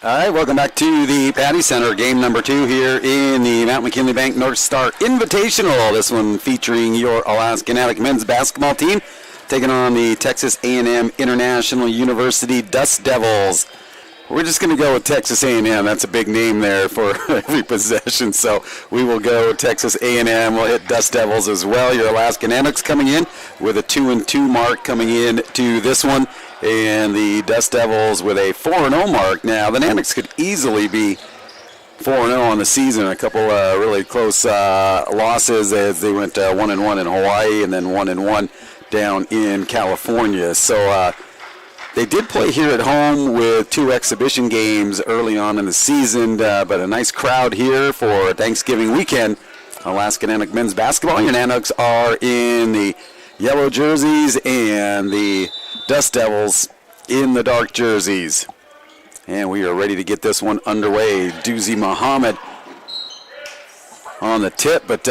All right, welcome back to the Patty Center, game number 2 here in the Mount McKinley Bank North Star Invitational. This one featuring your Alaska Nanooks men's basketball team taking on the Texas A&M International University Dust Devils. We're just going to go with Texas A&M. That's a big name there for every possession, so we will go Texas A&M. We'll hit Dust Devils as well. Your Alaska Nanooks coming in with a 2-2 mark coming in to this one, and the Dust Devils with a 4-0 mark. Now, the Nanooks could easily be 4-0 on the season. A couple really close losses as they went 1-1 in Hawaii and then 1-1 down in California. So they did play here at home with 2 exhibition games early on in the season, but a nice crowd here for Thanksgiving weekend. Alaska Nanooks men's basketball. Your Nanooks are in the yellow jerseys and the Dust Devils in the dark jerseys. And we are ready to get this one underway. Doozy Muhammad on the tip, but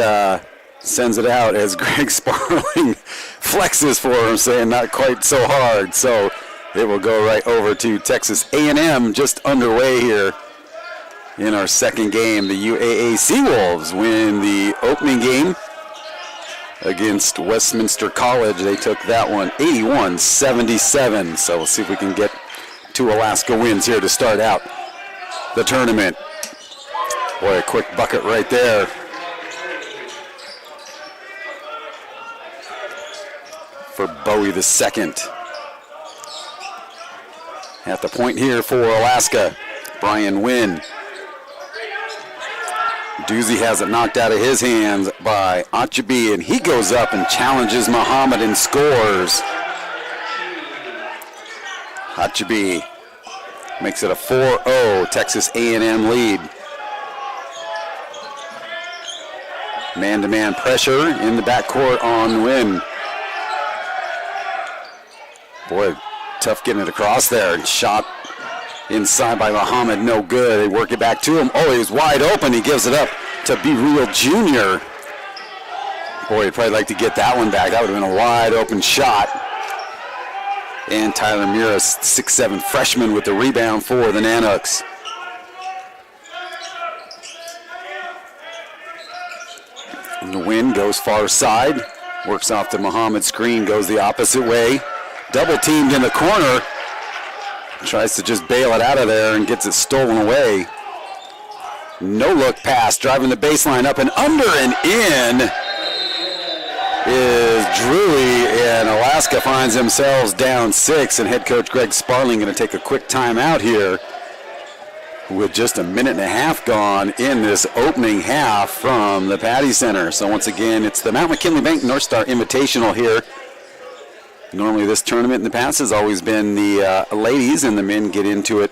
sends it out as Greg Sparling flexes for him, saying not quite so hard. So it will go right over to Texas A&M, just underway here in our second game. The UAA Seawolves win the opening game against Westminster College. They took that one 81-77. So we'll see if we can get 2 Alaska wins here to start out the tournament. Boy, a quick bucket right there. For Bowie the second. At the point here for Alaska, Brian Wynn. Doozy has it knocked out of his hands by Achabi, and he goes up and challenges Muhammad and scores. Achabi makes it a 4-0 Texas A&M lead. Man-to-man pressure in the backcourt on Wynn. Boy, tough getting it across there. And shot inside by Muhammad, no good. They work it back to him. Oh, he's wide open. He gives it up to Be Real Jr. Boy, he'd probably like to get that one back. That would have been a wide open shot. And Tyler Miras, 6'7" freshman, with the rebound for the Nanooks. And the win goes far side. Works off the Muhammad screen, goes the opposite way. Double teamed in the corner. Tries to just bail it out of there and gets it stolen away. No look pass, driving the baseline up and under and in is Drury, and Alaska finds themselves down 6, and head coach Greg Sparling going to take a quick timeout here with just a minute and a half gone in this opening half from the Patty Center. So once again, it's the Mount McKinley Bank North Star Invitational here. Normally this tournament in the past has always been the ladies, and the men get into it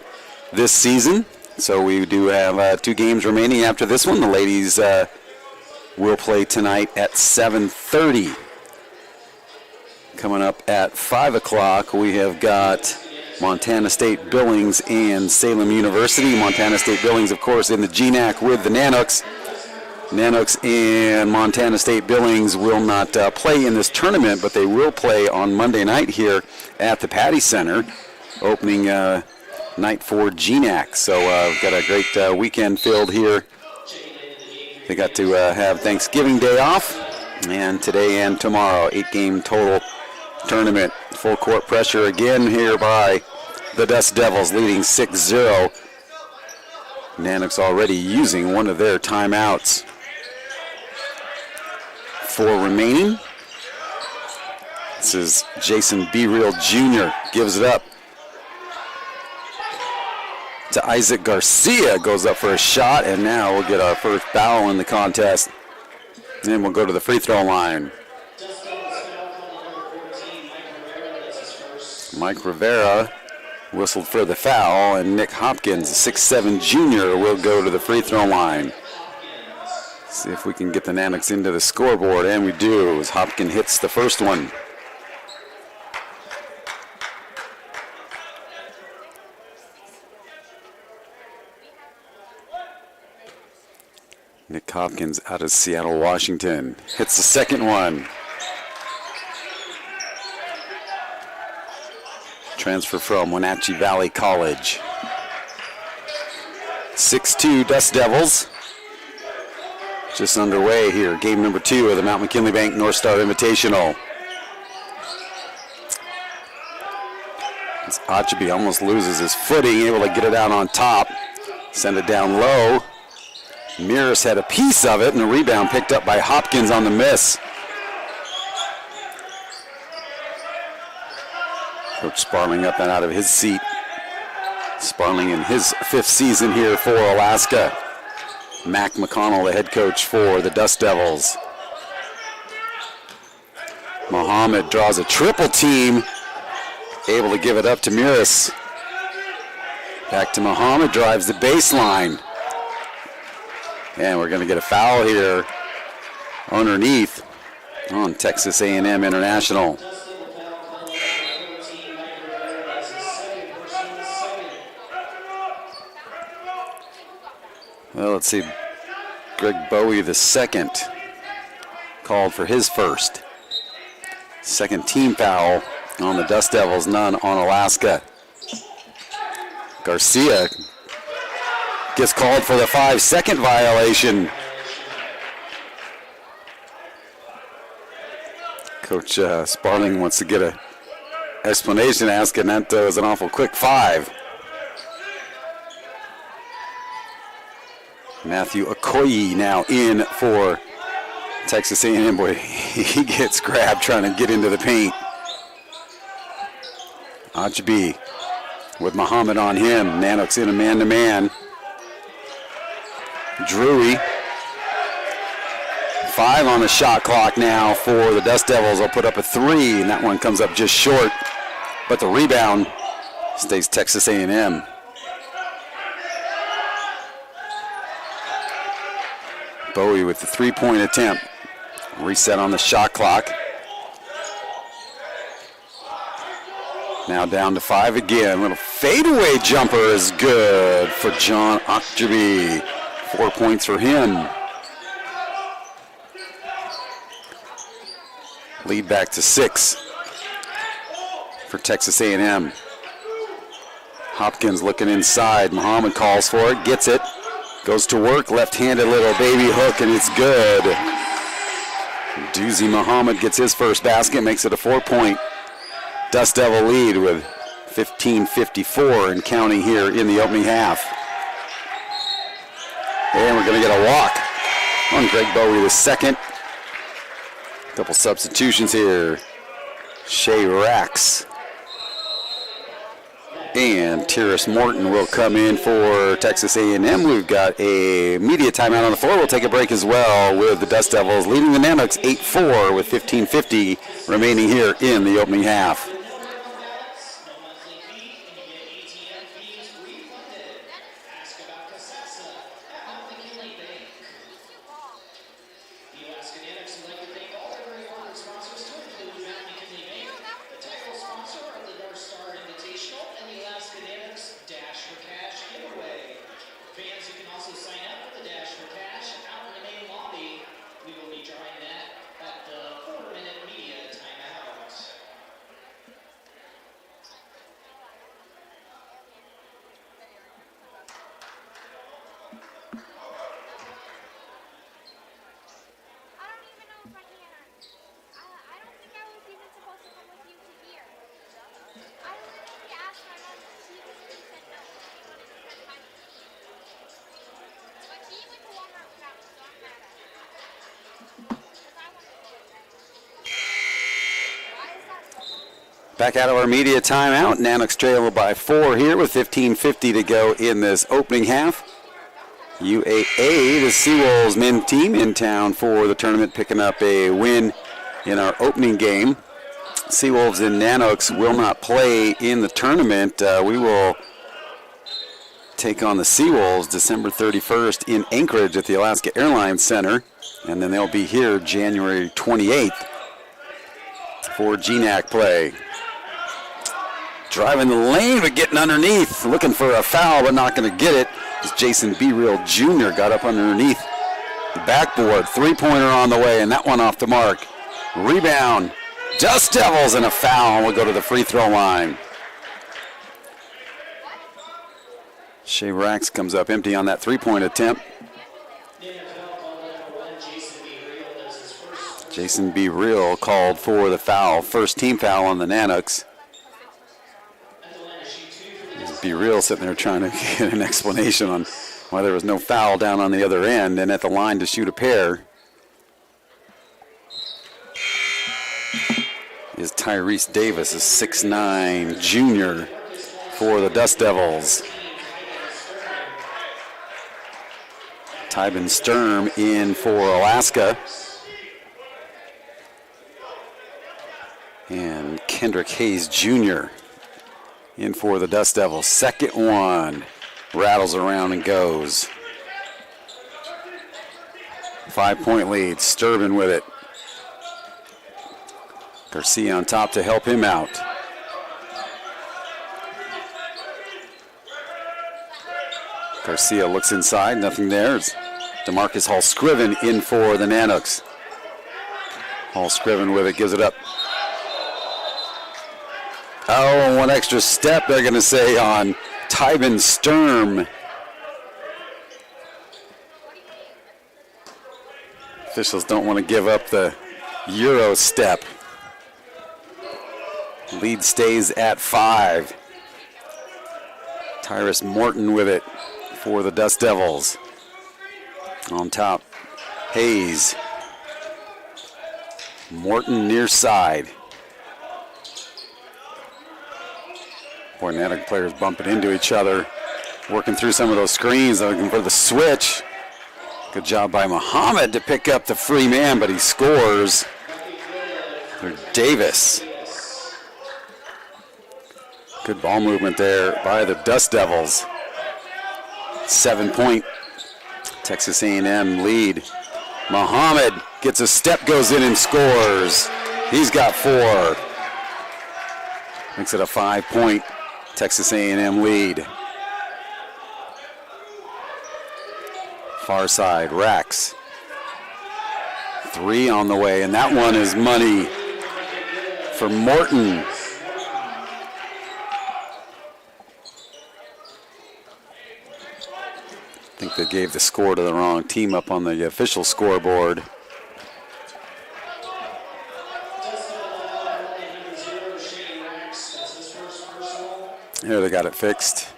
this season. So we do have 2 games remaining after this one. The ladies will play tonight at 7:30. Coming up at 5 o'clock, we have got Montana State Billings and Salem University. Montana State Billings, of course, in the GNAC with the Nanooks. Nanooks and Montana State Billings will not play in this tournament, but they will play on Monday night here at the Patty Center, opening night for GNAC. So we've got a great weekend filled here. They got to have Thanksgiving Day off, and today and tomorrow, 8-game total tournament. Full court pressure again here by the Dust Devils, leading 6-0. Nanooks already using one of their timeouts. 4 remaining. This is Jason Be Real Jr. gives it up to Isaac Garcia. Goes up for a shot, and now we'll get our first foul in the contest. Then we'll go to the free throw line. Mike Rivera whistled for the foul, and Nick Hopkins, a 6'7" junior, will go to the free throw line. See if we can get the Nanooks into the scoreboard, and we do, as Hopkins hits the first one. Nick Hopkins out of Seattle, Washington, hits the second one. Transfer from Wenatchee Valley College. 6-2 Dust Devils. Just underway here. Game number 2 of the Mount McKinley Bank North Star Invitational. Achabi almost loses his footing, able to get it out on top. Send it down low. Miras had a piece of it, and the rebound picked up by Hopkins on the miss. Coach Sparling up and out of his seat. Sparling in his 5th season here for Alaska. Mac McConnell, the head coach for the Dust Devils. Muhammad draws a triple team. Able to give it up to Miras. Back to Muhammad, drives the baseline. And we're going to get a foul here underneath on Texas A&M International. Well, let's see. Greg Bowie, the second, called for his first. Second team foul on the Dust Devils, none on Alaska. Garcia gets called for the 5-second violation. Coach Sparling wants to get an explanation, asking that was an awful quick 5. Matthew Okoye now in for Texas A&M. Boy, he gets grabbed trying to get into the paint. Achabi with Muhammad on him. Nanooks in a man-to-man. Drury. 5 on the shot clock now for the Dust Devils. They'll put up a 3, and that one comes up just short. But the rebound stays Texas A&M. Bowie with the 3-point attempt. Reset on the shot clock. Now down to 5 again. Little fadeaway jumper is good for John Achabi. 4 points for him. Lead back to 6 for Texas A&M. Hopkins looking inside. Muhammad calls for it, gets it. Goes to work, left-handed little baby hook, and it's good. Doozy Muhammad gets his first basket, makes it a 4-point Dust Devil lead with 15:54 and counting here in the opening half. And we're going to get a walk on Greg Bowie the second. Couple substitutions here. Shea Rax and Tyrus Morton will come in for Texas A&M. We've got a media timeout on the floor. We'll take a break as well with the Dust Devils leading the Nanooks 8-4 with 15:50 remaining here in the opening half. Back out of our media timeout. Nanooks trail by 4 here with 15:50 to go in this opening half. UAA, the Seawolves men team in town for the tournament, picking up a win in our opening game. Seawolves and Nanooks will not play in the tournament. We will take on the Seawolves December 31st in Anchorage at the Alaska Airlines Center, and then they'll be here January 28th for GNAC play. Driving the lane, but getting underneath. Looking for a foul, but not going to get it. As Jason B. Real Jr. got up underneath the backboard. 3-pointer on the way, and that one off the mark. Rebound. Dust Devils, and a foul. We'll go to the free throw line. Shea Rax comes up empty on that three-point attempt. Jason B. Real called for the foul. First team foul on the Nanooks. B. Real sitting there trying to get an explanation on why there was no foul down on the other end and at the line to shoot a pair is Tyrese Davis, a 6'9" junior for the Dust Devils. Tybin Sturm in for Alaska. And Kendrick Hayes Jr. in for the Dust Devils. Second one rattles around and goes. 5-point lead. Sturban with it. Garcia on top to help him out. Garcia looks inside. Nothing there. It's DeMarcus Hall-Scriven in for the Nanooks. Hall-Scriven with it. Gives it up. Oh, one extra step, they're going to say, on Tybin Sturm. Officials don't want to give up the Euro step. Lead stays at 5. Tyrus Morton with it for the Dust Devils. On top, Hayes. Morton near side. Boy, Nanook players bumping into each other, working through some of those screens, looking for the switch. Good job by Muhammad to pick up the free man, but he scores for Davis. Good ball movement there by the Dust Devils. 7-point Texas A&M lead. Muhammad gets a step, goes in and scores. He's got 4. Makes it a 5-point Texas A&M lead. Far side, Rax. 3 on the way, and that one is money for Morton. I think they gave the score to the wrong team up on the official scoreboard. Here they got it fixed.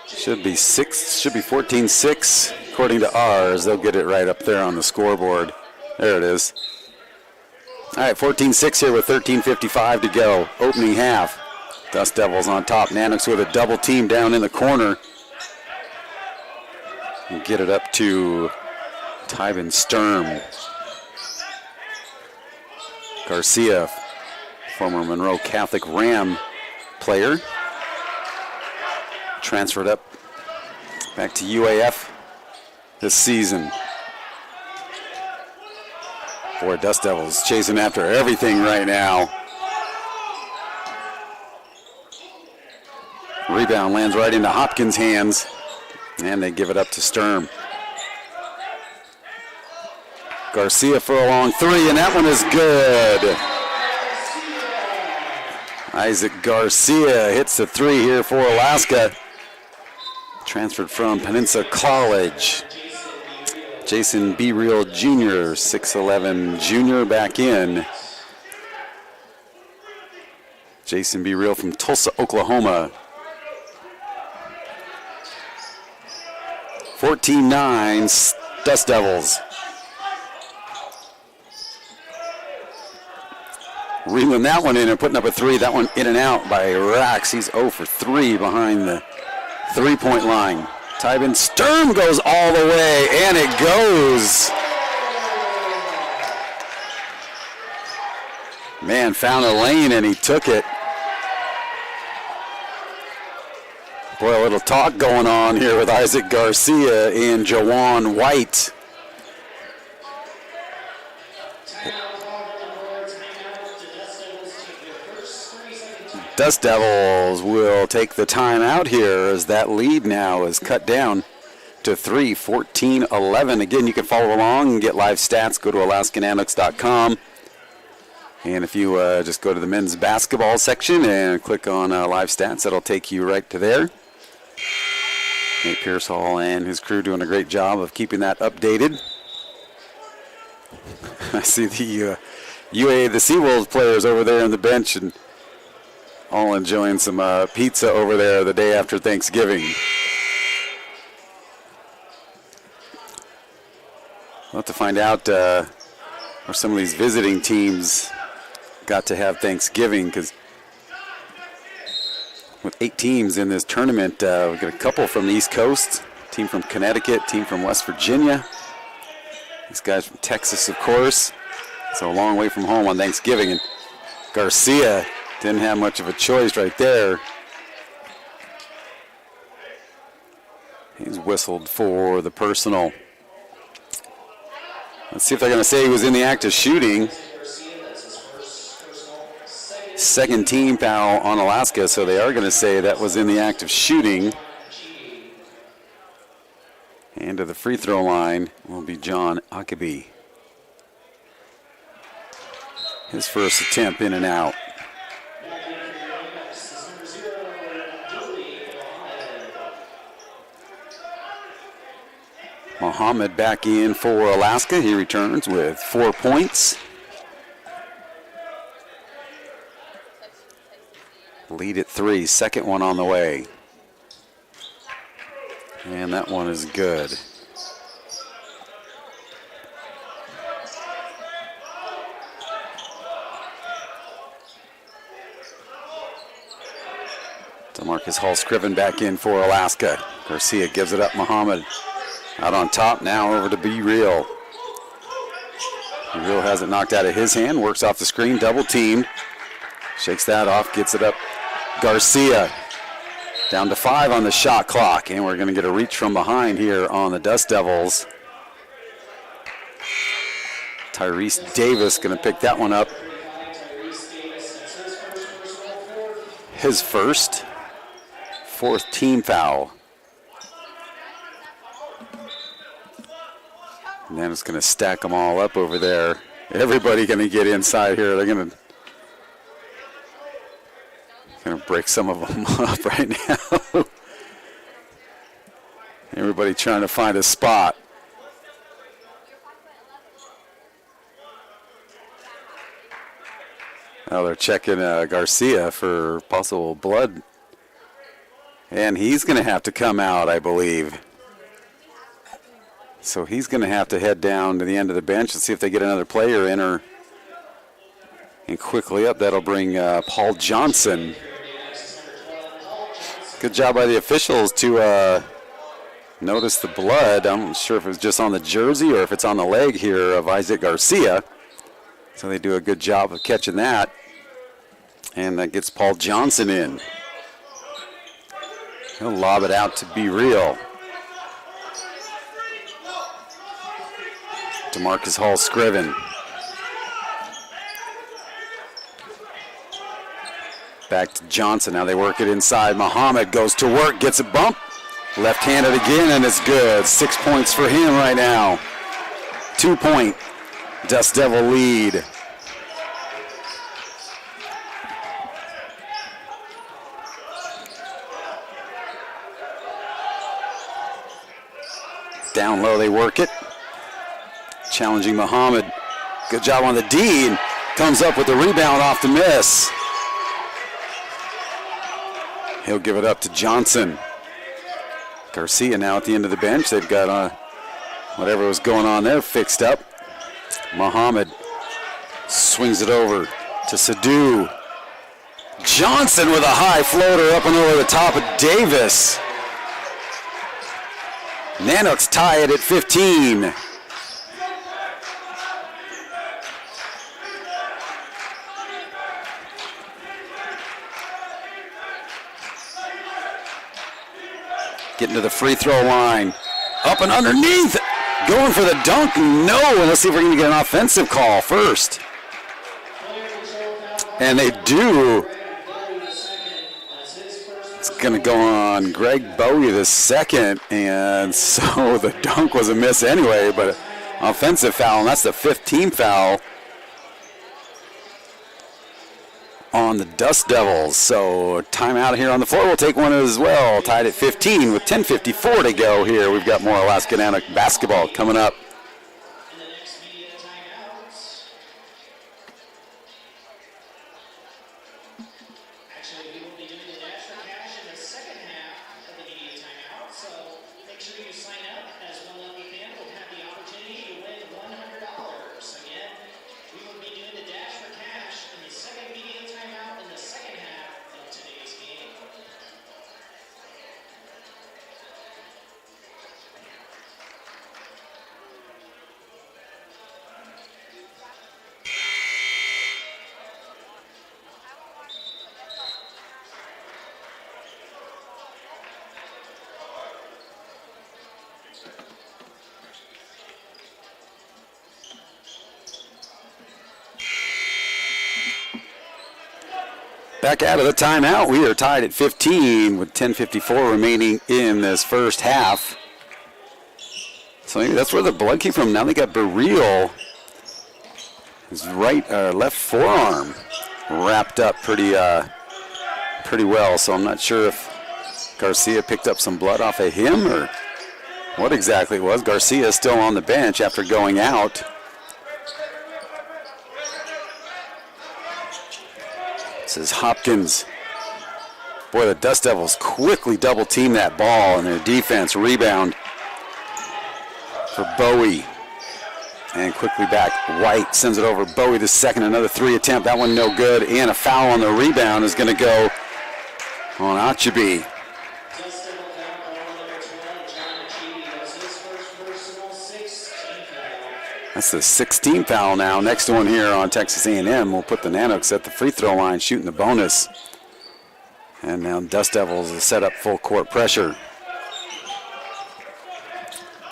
Should be 14-6 according to ours. They'll get it right up there on the scoreboard. There it is. All right, 14-6 here with 13:55 to go. Opening half. Dust Devils on top. Nanooks with a double team down in the corner. And get it up to Tybin Sturm. Garcia, former Monroe Catholic Ram player, transferred up back to UAF this season. Boy, Dust Devils chasing after everything right now. Rebound lands right into Hopkins' hands, and they give it up to Sturm. Garcia for a long 3, and that one is good. Isaac Garcia hits the 3 here for Alaska. Transferred from Peninsula College. Jason B. Real Jr., 6'11" junior back in. Jason B. Real from Tulsa, Oklahoma. 14-9, Dust Devils. Reeling that one in and putting up a 3. That one in and out by Rax. He's 0 for 3 behind the 3-point line. Tybin Sturm goes all the way, and it goes. Man found a lane, and he took it. Boy, a little talk going on here with Isaac Garcia and Jawan White. Dust Devils will take the timeout here as that lead now is cut down to 3, 14-11. Again, you can follow along and get live stats. Go to AlaskaNanooks.com. And if you just go to the men's basketball section and click on live stats, that'll take you right to there. Nate Pearsall and his crew doing a great job of keeping that updated. I see the the Seawolves players over there on the bench and all enjoying some pizza over there the day after Thanksgiving. We'll have to find out where some of these visiting teams got to have Thanksgiving, because with 8 teams in this tournament, we've got a couple from the East Coast, team from Connecticut, team from West Virginia. These guys from Texas, of course. So a long way from home on Thanksgiving. And Garcia didn't have much of a choice right there. He's whistled for the personal. Let's see if they're going to say he was in the act of shooting. Second team foul on Alaska, so they are going to say that was in the act of shooting. And to the free throw line will be John Ackaby. His first attempt in and out. Muhammad back in for Alaska. He returns with 4 points. Lead at 3, second one on the way. And that one is good. DeMarcus Hall-Scriven back in for Alaska. Garcia gives it up. Muhammad out on top, now over to Be Real. Be Real has it knocked out of his hand, works off the screen, double teamed. Shakes that off, gets it up. Garcia down to 5 on the shot clock, and we're going to get a reach from behind here on the Dust Devils. Tyrese Davis going to pick that one up. His first, 4th team foul. And then it's going to stack them all up over there. Everybody going to get inside here. They're going to break some of them up right now. Everybody trying to find a spot. Now they're checking Garcia for possible blood. And he's going to have to come out, I believe. So he's going to have to head down to the end of the bench and see if they get another player in. And quickly up, that'll bring Paul Johnson. Good job by the officials to notice the blood. I'm not sure if it was just on the jersey or if it's on the leg here of Isaac Garcia. So they do a good job of catching that. And that gets Paul Johnson in. He'll lob it out to Be Real. DeMarcus Hall-Scriven. Back to Johnson. Now they work it inside. Muhammad goes to work, gets a bump. Left-handed again, and it's good. 6 points for him right now. 2-point Dust Devil lead. Down low, they work it. Challenging Muhammad. Good job on the D, and comes up with the rebound off the miss. He'll give it up to Johnson. Garcia now at the end of the bench. They've got whatever was going on there fixed up. Muhammad swings it over to Sadhu. Johnson with a high floater up and over the top of Davis. Nanooks tie it at 15. Getting to the free throw line. Up and underneath. Going for the dunk. No. And let's see if we're going to get an offensive call first. And they do. It's going to go on Greg Bowie the second. And so the dunk was a miss anyway, but offensive foul, and that's the 5th team foul. on the Dust Devils. So timeout here on the floor. We'll take one as well. Tied at 15 with 10:54 to go here. We've got more Alaska Nanooks basketball coming up. Back out of the timeout. We are tied at 15 with 10:54 remaining in this first half. So maybe that's where the blood came from. Now they got Burrell, his left forearm wrapped up pretty well. So I'm not sure if Garcia picked up some blood off of him or what exactly it was. Garcia is still on the bench after going out. This is Hopkins. Boy, the Dust Devils quickly double team that ball in their defense. Rebound for Bowie. And quickly back. White sends it over. Bowie the second. Another three attempt. That one no good. And a foul on the rebound is going to go on Achibi. That's the 16th foul now. Next one here on Texas A&M will put the Nanooks at the free throw line shooting the bonus. And now Dust Devils will set up full court pressure.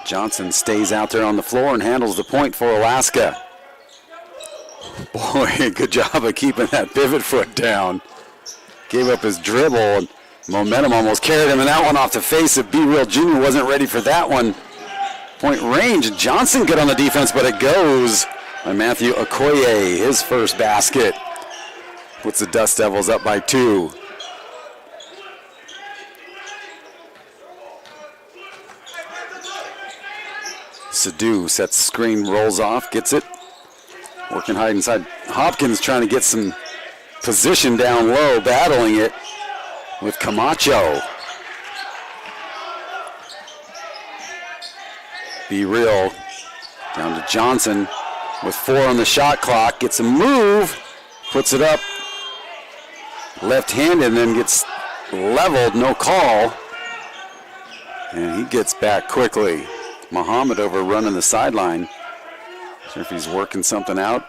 Johnson stays out there on the floor and handles the point for Alaska. Boy, good job of keeping that pivot foot down. Gave up his dribble and momentum almost carried him, and that one off the face of B. Real Jr. wasn't ready for that one. Point range. Johnson good on the defense, but it goes by Matthew Okoye. His first basket puts the Dust Devils up by 2. Sadu sets the screen, rolls off, gets it. Working hard inside. Hopkins trying to get some position down low, battling it with Camacho. Be Real down to Johnson with 4 on the shot clock. Gets a move, puts it up left-handed, and then gets leveled, no call. And he gets back quickly. Muhammad over running the sideline. Not sure if he's working something out.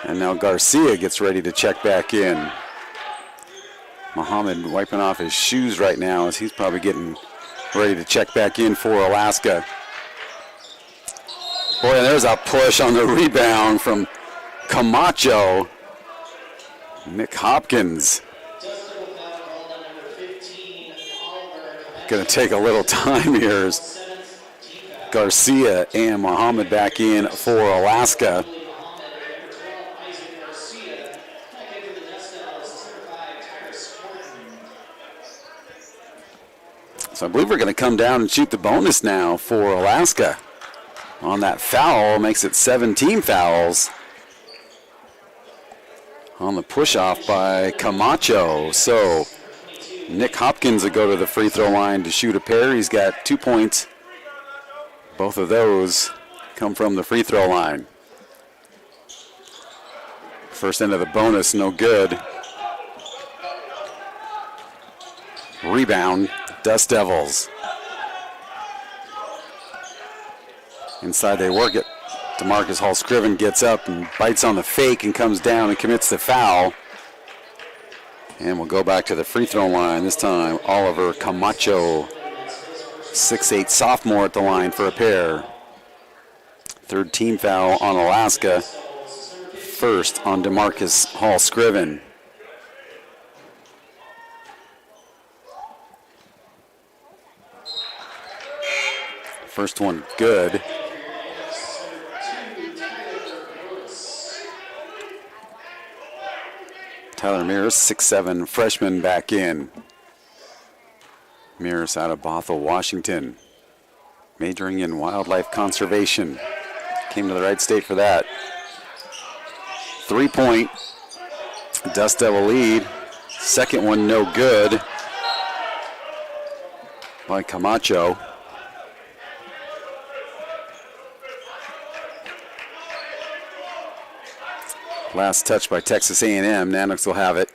And now Garcia gets ready to check back in. Muhammad wiping off his shoes right now as he's probably getting ready to check back in for Alaska. Boy, and there's a push on the rebound from Camacho. Nick Hopkins. Going to take a little time here as Garcia and Muhammad back in for Alaska. So I believe we're going to come down and shoot the bonus now for Alaska. On that foul, makes it 17 fouls on the push-off by Camacho. So Nick Hopkins will go to the free throw line to shoot a pair. He's got 2 points. Both of those come from the free throw line. First end of the bonus, no good. Rebound, Dust Devils. Inside they work it. DeMarcus Hall-Scriven gets up and bites on the fake and comes down and commits the foul. And we'll go back to the free throw line. This time, Oliver Camacho, 6'8" sophomore at the line for a pair. Third team foul on Alaska. First on DeMarcus Hall-Scriven. First one good. Tyler Mears, 6'7", freshman, back in. Mears out of Bothell, Washington, majoring in wildlife conservation. Came to the right state for that. 3-point Dust Devil lead. Second one no good by Camacho. Last touch by Texas A&M. Nanooks will have it.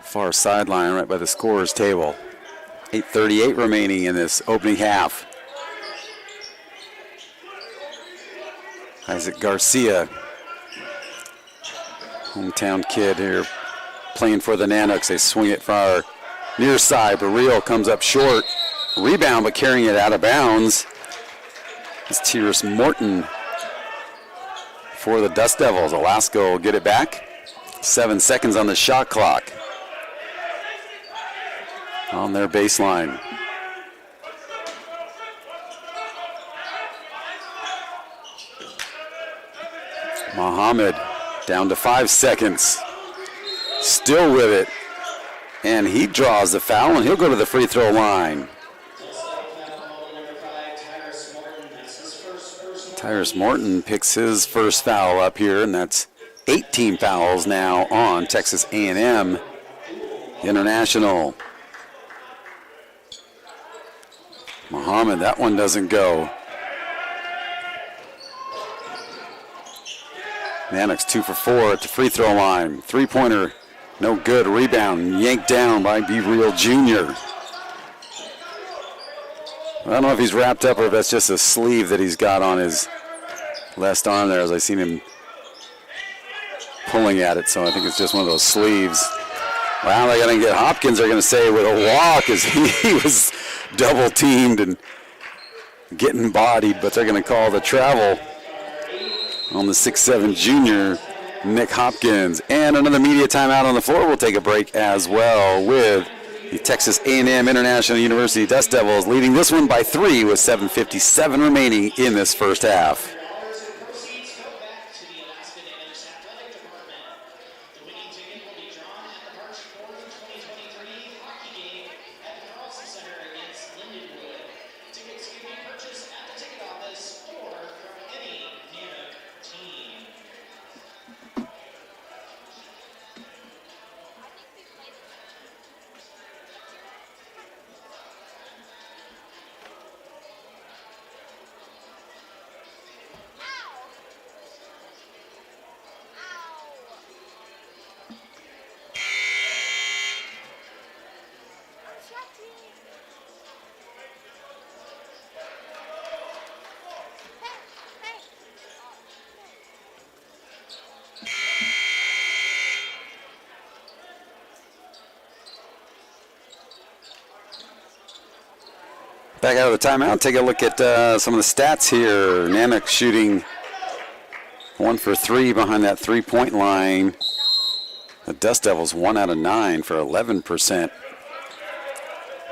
Far sideline right by the scorer's table. 8:38 remaining in this opening half. Isaac Garcia, hometown kid here, playing for the Nanooks. They swing it far near side. Barreal comes up short. Rebound, but carrying it out of bounds. It's Tyrus Morton for the Dust Devils. Alaska will get it back. 7 seconds on the shot clock. On their baseline. Muhammad down to 5 seconds. Still with it. And he draws the foul, and he'll go to the free throw line. Tyrus Morton picks his first foul up here, and that's 18 fouls now on Texas A&M International. Muhammad, that one doesn't go. Nanooks 2 for 4 at the free throw line. Three-pointer, no good. Rebound yanked down by B. Real Jr. I don't know if he's wrapped up or if that's just a sleeve that he's got on his left arm there, as I seen him pulling at it. So I think it's just one of those sleeves. Wow, they're going to get Hopkins, they're going to say, with a walk, as he was double teamed and getting bodied, but they're going to call the travel on the 6'7" junior, Nick Hopkins. And another media timeout on the floor. We'll take a break as well with the Texas A&M International University Dust Devils leading this one by 3 with 7:57 remaining in this first half. Back out of the timeout, take a look at some of the stats here. Nanooks shooting 1 for 3 behind that three-point line. The Dust Devils 1 out of 9 for 11%.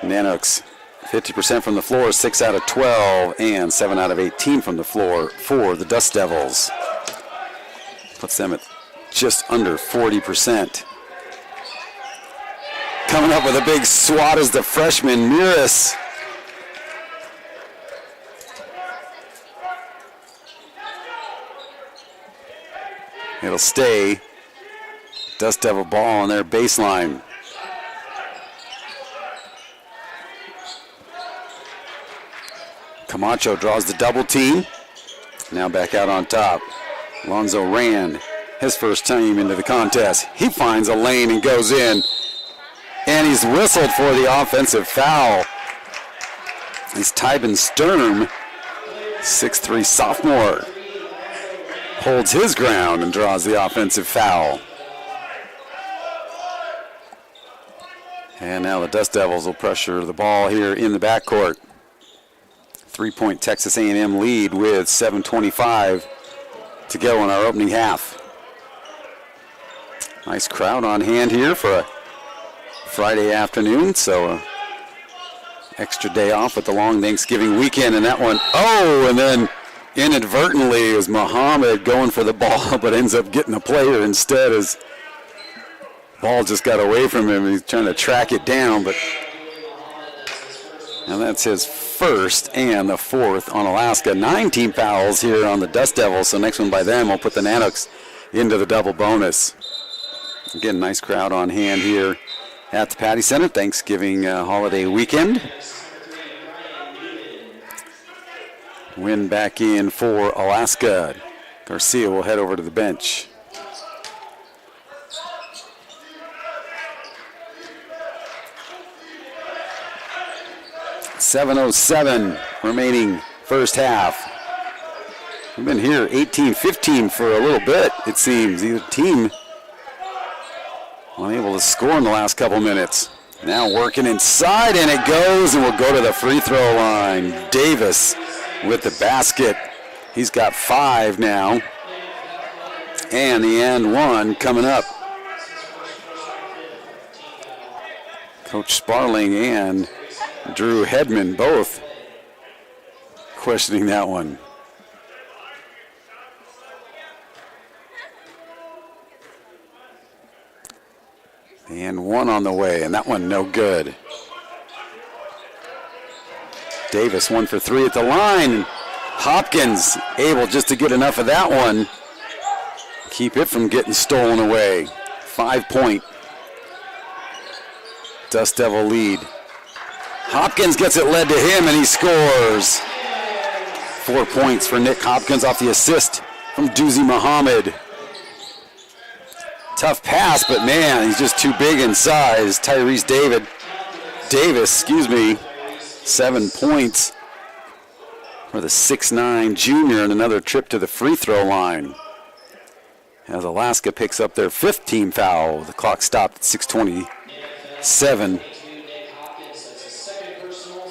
Nanooks 50% from the floor, 6 out of 12, and 7 out of 18 from the floor for the Dust Devils. Puts them at just under 40%. Coming up with a big swat is the freshman, Mears. It'll stay. Dust Devil ball on their baseline. Camacho draws the double team. Now back out on top. Alonzo Rand, his first time into the contest. He finds a lane and goes in. And he's whistled for the offensive foul. He's Tybin Sturm, 6'3" sophomore. Holds his ground and draws the offensive foul. And now the Dust Devils will pressure the ball here in the backcourt. 3-point Texas A&M lead with 7:25 to go in our opening half. Nice crowd on hand here for a Friday afternoon, so extra day off with the long Thanksgiving weekend. And that one, and then Inadvertently, is Muhammad going for the ball, but ends up getting a player instead as ball just got away from him. He's trying to track it down, but and that's his first and the fourth on Alaska. 9 team fouls here on the Dust Devils, so next one by them will put the Nanooks into the double bonus. Again, nice crowd on hand here at the Patty Center. Thanksgiving holiday weekend. Win back in for Alaska. Garcia will head over to the bench. .707 remaining first half. We've been here 18-15 for a little bit, it seems. Either team unable to score in the last couple minutes. Now working inside, and it goes, and we'll go to the free throw line. Davis with the basket. He's got 5 now. And the and one coming up. Coach Sparling and Drew Hedman both questioning that one. And one on the way, and that one no good. Davis 1 for 3 at the line. Hopkins able just to get enough of that one. Keep it from getting stolen away. 5-point Dust Devil lead. Hopkins gets it led to him, and he scores. 4 points for Nick Hopkins off the assist from Doozy Muhammad. Tough pass, but man, he's just too big in size. Tyrese Davis, 7 points for the 6'9" junior, and another trip to the free throw line. As Alaska picks up their 5th team foul. The clock stopped at 6:27.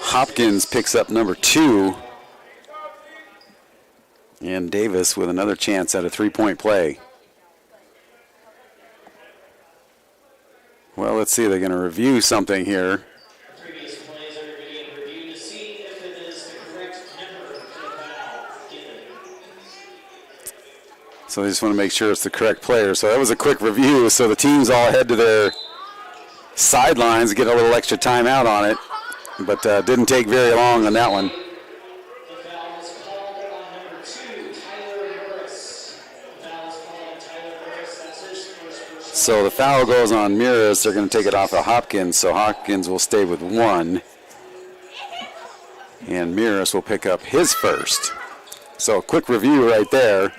Hopkins picks up number 2. And Davis with another chance at a 3-point play. Well, let's see. They're going to review something here. So they just want to make sure it's the correct player. So that was a quick review. So the teams all head to their sidelines, get a little extra time out on it. But didn't take very long on that one. So the foul goes on Miras. They're going to take it off of Hopkins. So Hopkins will stay with 1. And Miras will pick up his first. So a quick review right there.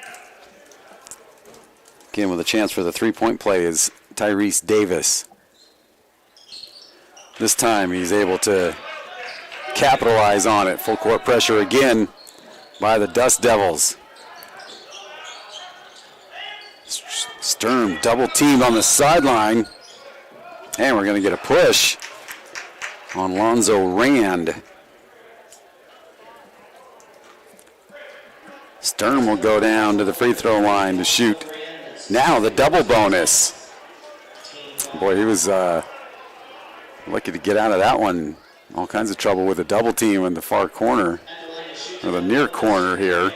Again, with a chance for the 3-point play is Tyrese Davis. This time he's able to capitalize on it. Full court pressure again by the Dust Devils. Sturm double teamed on the sideline. And we're going to get a push on Lonzo Rand. Sturm will go down to the free throw line to shoot. Now the double bonus. Boy, he was lucky to get out of that one. All kinds of trouble with a double team in the far corner, or the near corner here.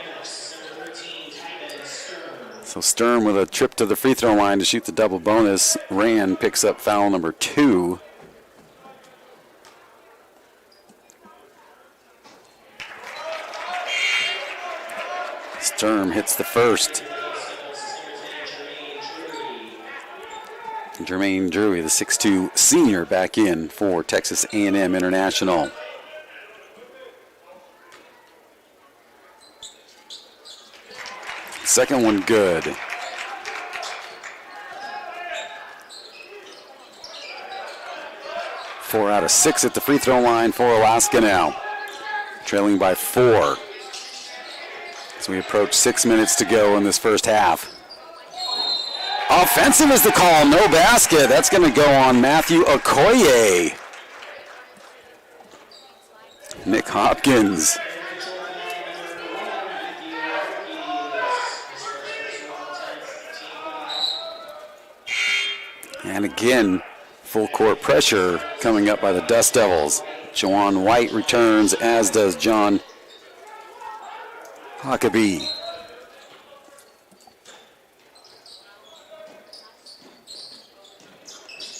So Sturm with a trip to the free throw line to shoot the double bonus. Rand picks up foul number 2. Sturm hits the first. Jermaine Drury, the 6'2" senior, back in for Texas A&M International. Second one good. Four out of 6 at the free throw line for Alaska now. Trailing by 4. As we approach 6 minutes to go in this first half. Offensive is the call, no basket. That's going to go on Matthew Okoye. Nick Hopkins. And again, full court pressure coming up by the Dust Devils. Jawan White returns, as does John Huckabee.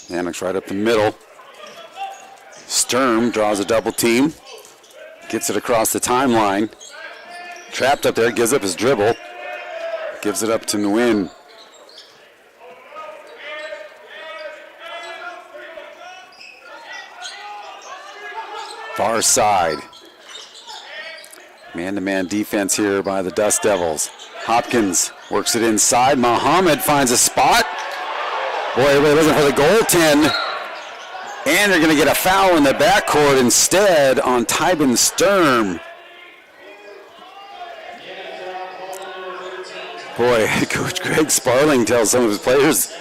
Nanooks right up the middle. Sturm draws a double team. Gets it across the timeline. Trapped up there, gives up his dribble. Gives it up to Nguyen. Far side. Man-to-man defense here by the Dust Devils. Hopkins works it inside. Muhammad finds a spot. Boy, everybody looking for the goaltend. And they're going to get a foul in the backcourt instead on Tybin Sturm. Boy, Coach Greg Sparling tells some of his players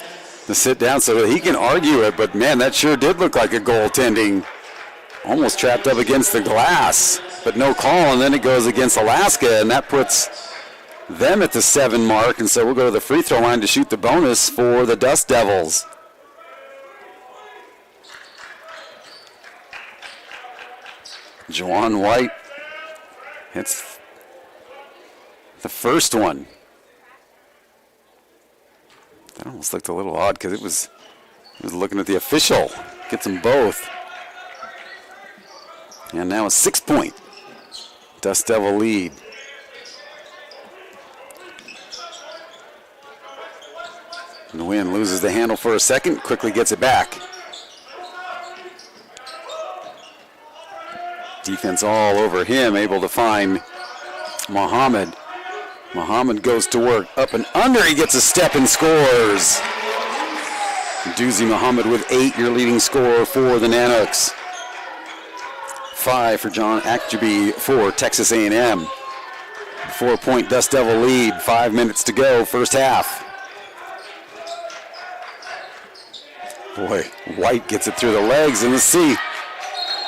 to sit down so that he can argue it, but man, that sure did look like a goaltending. Almost trapped up against the glass, but no call, and then it goes against Alaska, and that puts them at the 7 mark, and so we'll go to the free throw line to shoot the bonus for the Dust Devils. Juwan White hits the first one. That almost looked a little odd because it was looking at the official. Gets them both. And now a 6-point Dust Devil lead. Nguyen loses the handle for a second, quickly gets it back. Defense all over him, able to find Muhammad. Muhammad goes to work, up and under, he gets a step and scores. Doozy Muhammad with 8, your leading scorer for the Nanooks. 5 for John Akjaby for Texas A&M. 4-point Dust Devil lead, 5 minutes to go, first half. Boy, White gets it through the legs, and let's see.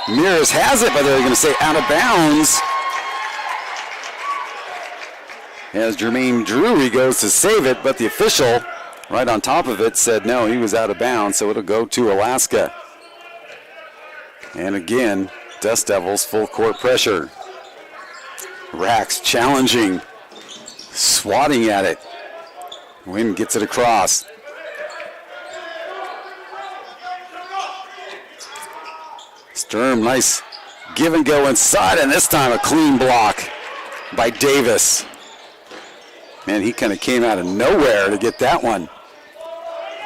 Mears has it, but they're going to say out of bounds. As Jermaine Drury goes to save it, but the official right on top of it said no, he was out of bounds, so it'll go to Alaska. And again, Dust Devils full court pressure. Rax challenging, swatting at it. Wynn gets it across. Sturm, nice give and go inside, and this time a clean block by Davis. Man, he kind of came out of nowhere to get that one.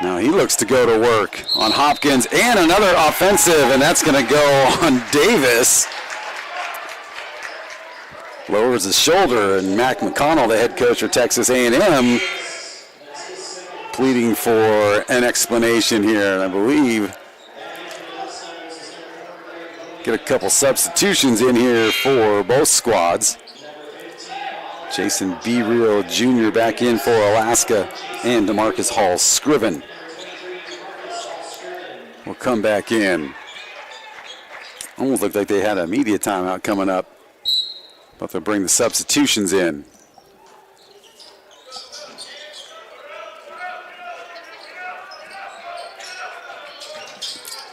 Now he looks to go to work on Hopkins, and another offensive, and that's going to go on Davis. Lowers his shoulder, and Mac McConnell, the head coach for Texas A&M, pleading for an explanation here, and I believe get a couple substitutions in here for both squads. Jason B. Real Jr. back in for Alaska, and DeMarcus Hall Scriven will come back in. Almost looked like they had a media timeout coming up, but they'll bring the substitutions in.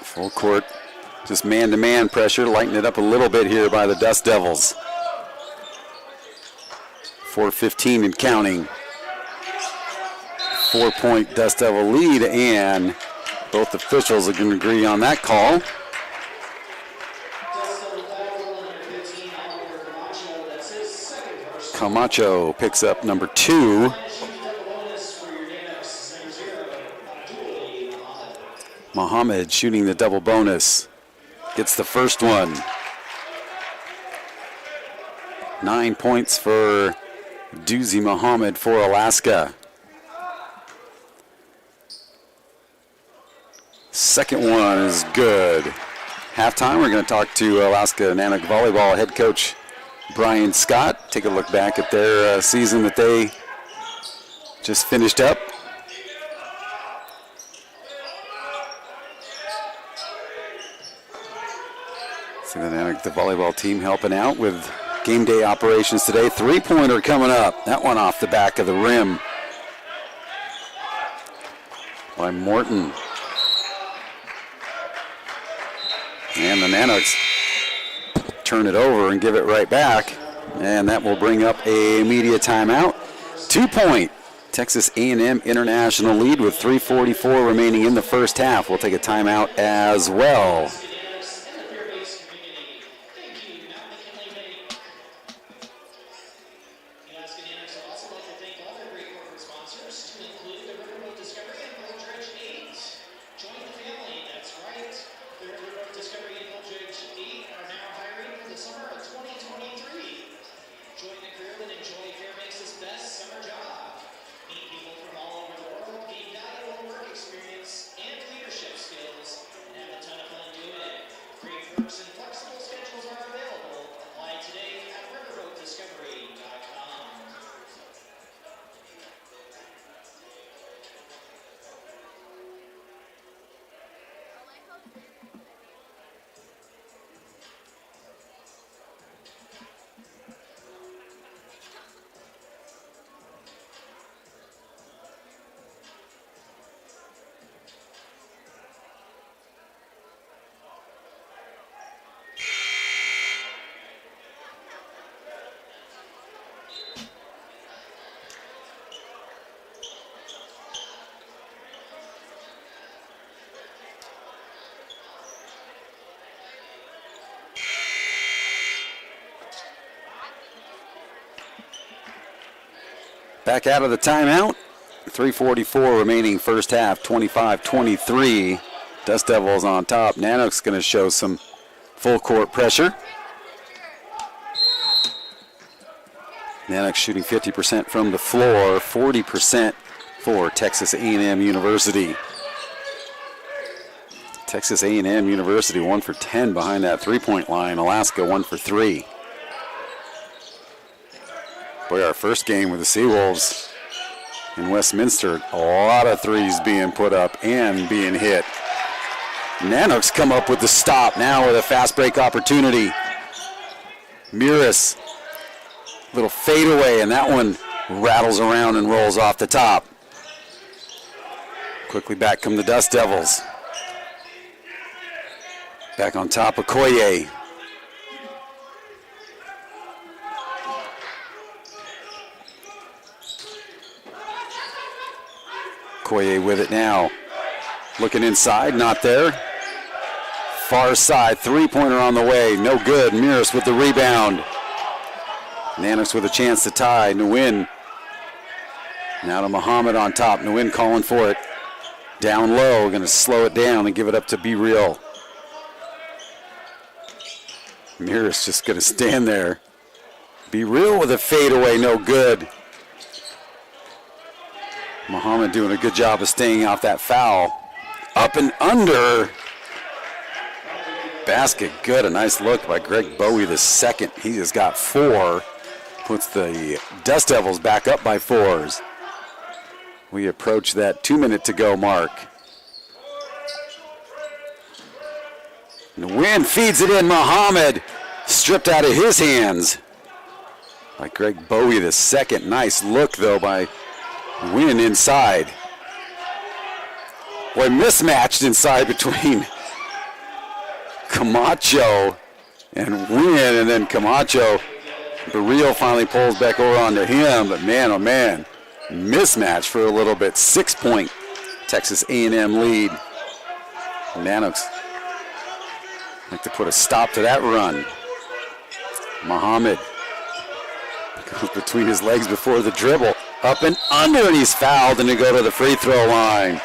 Full court, just man-to-man pressure, lighten it up a little bit here by the Dust Devils. 4:15 and counting. 4-point Dust Devil lead, and both officials are going to agree on that call. Camacho picks up number 2. Muhammad shooting the double bonus. Gets the first one. 9 points for Doozy Muhammad for Alaska. Second one is good. Halftime, we're going to talk to Alaska Nanook volleyball head coach Brian Scott. Take a look back at their season that they just finished up. See the volleyball team helping out with game day operations today. 3-pointer coming up. That one off the back of the rim by Morton. And the Nanooks turn it over and give it right back. And that will bring up a media timeout. 2-point Texas A&M International lead with 3:44 remaining in the first half. We'll take a timeout as well. Back out of the timeout. 3:44 remaining first half, 25-23. Dust Devils on top. Nanooks going to show some full court pressure. Nanooks shooting 50% from the floor, 40% for Texas A&M University. Texas A&M University 1 for 10 behind that three-point line. Alaska 1 for 3. Boy, our first game with the Seawolves in Westminster, a lot of threes being put up and being hit. Nanooks come up with the stop now with a fast break opportunity. Muris, little fadeaway, and that one rattles around and rolls off the top. Quickly back come the Dust Devils. Back on top, Okoye. Okoye with it now. Looking inside, not there. Far side, three-pointer on the way, no good. Muris with the rebound. Nanooks with a chance to tie. Nguyen. Now to Muhammad on top. Nguyen calling for it. Down low, going to slow it down and give it up to Be Real. Muris just going to stand there. Be Real with a fadeaway, no good. Muhammad doing a good job of staying off that foul. Up and under. Basket good. A nice look by Greg Bowie the second. He just got 4. Puts the Dust Devils back up by 4s. We approach that 2-minute to go mark. And the wind feeds it in. Muhammad stripped out of his hands by Greg Bowie the second. Nice look though by Win inside. Boy, mismatched inside between Camacho and Win, and then Camacho, Barrio finally pulls back over onto him, but man, oh man, mismatch for a little bit. 6-point Texas A&M lead. Nanooks like to put a stop to that run. Muhammad goes between his legs before the dribble. Up and under, and he's fouled, and to go to the free throw line.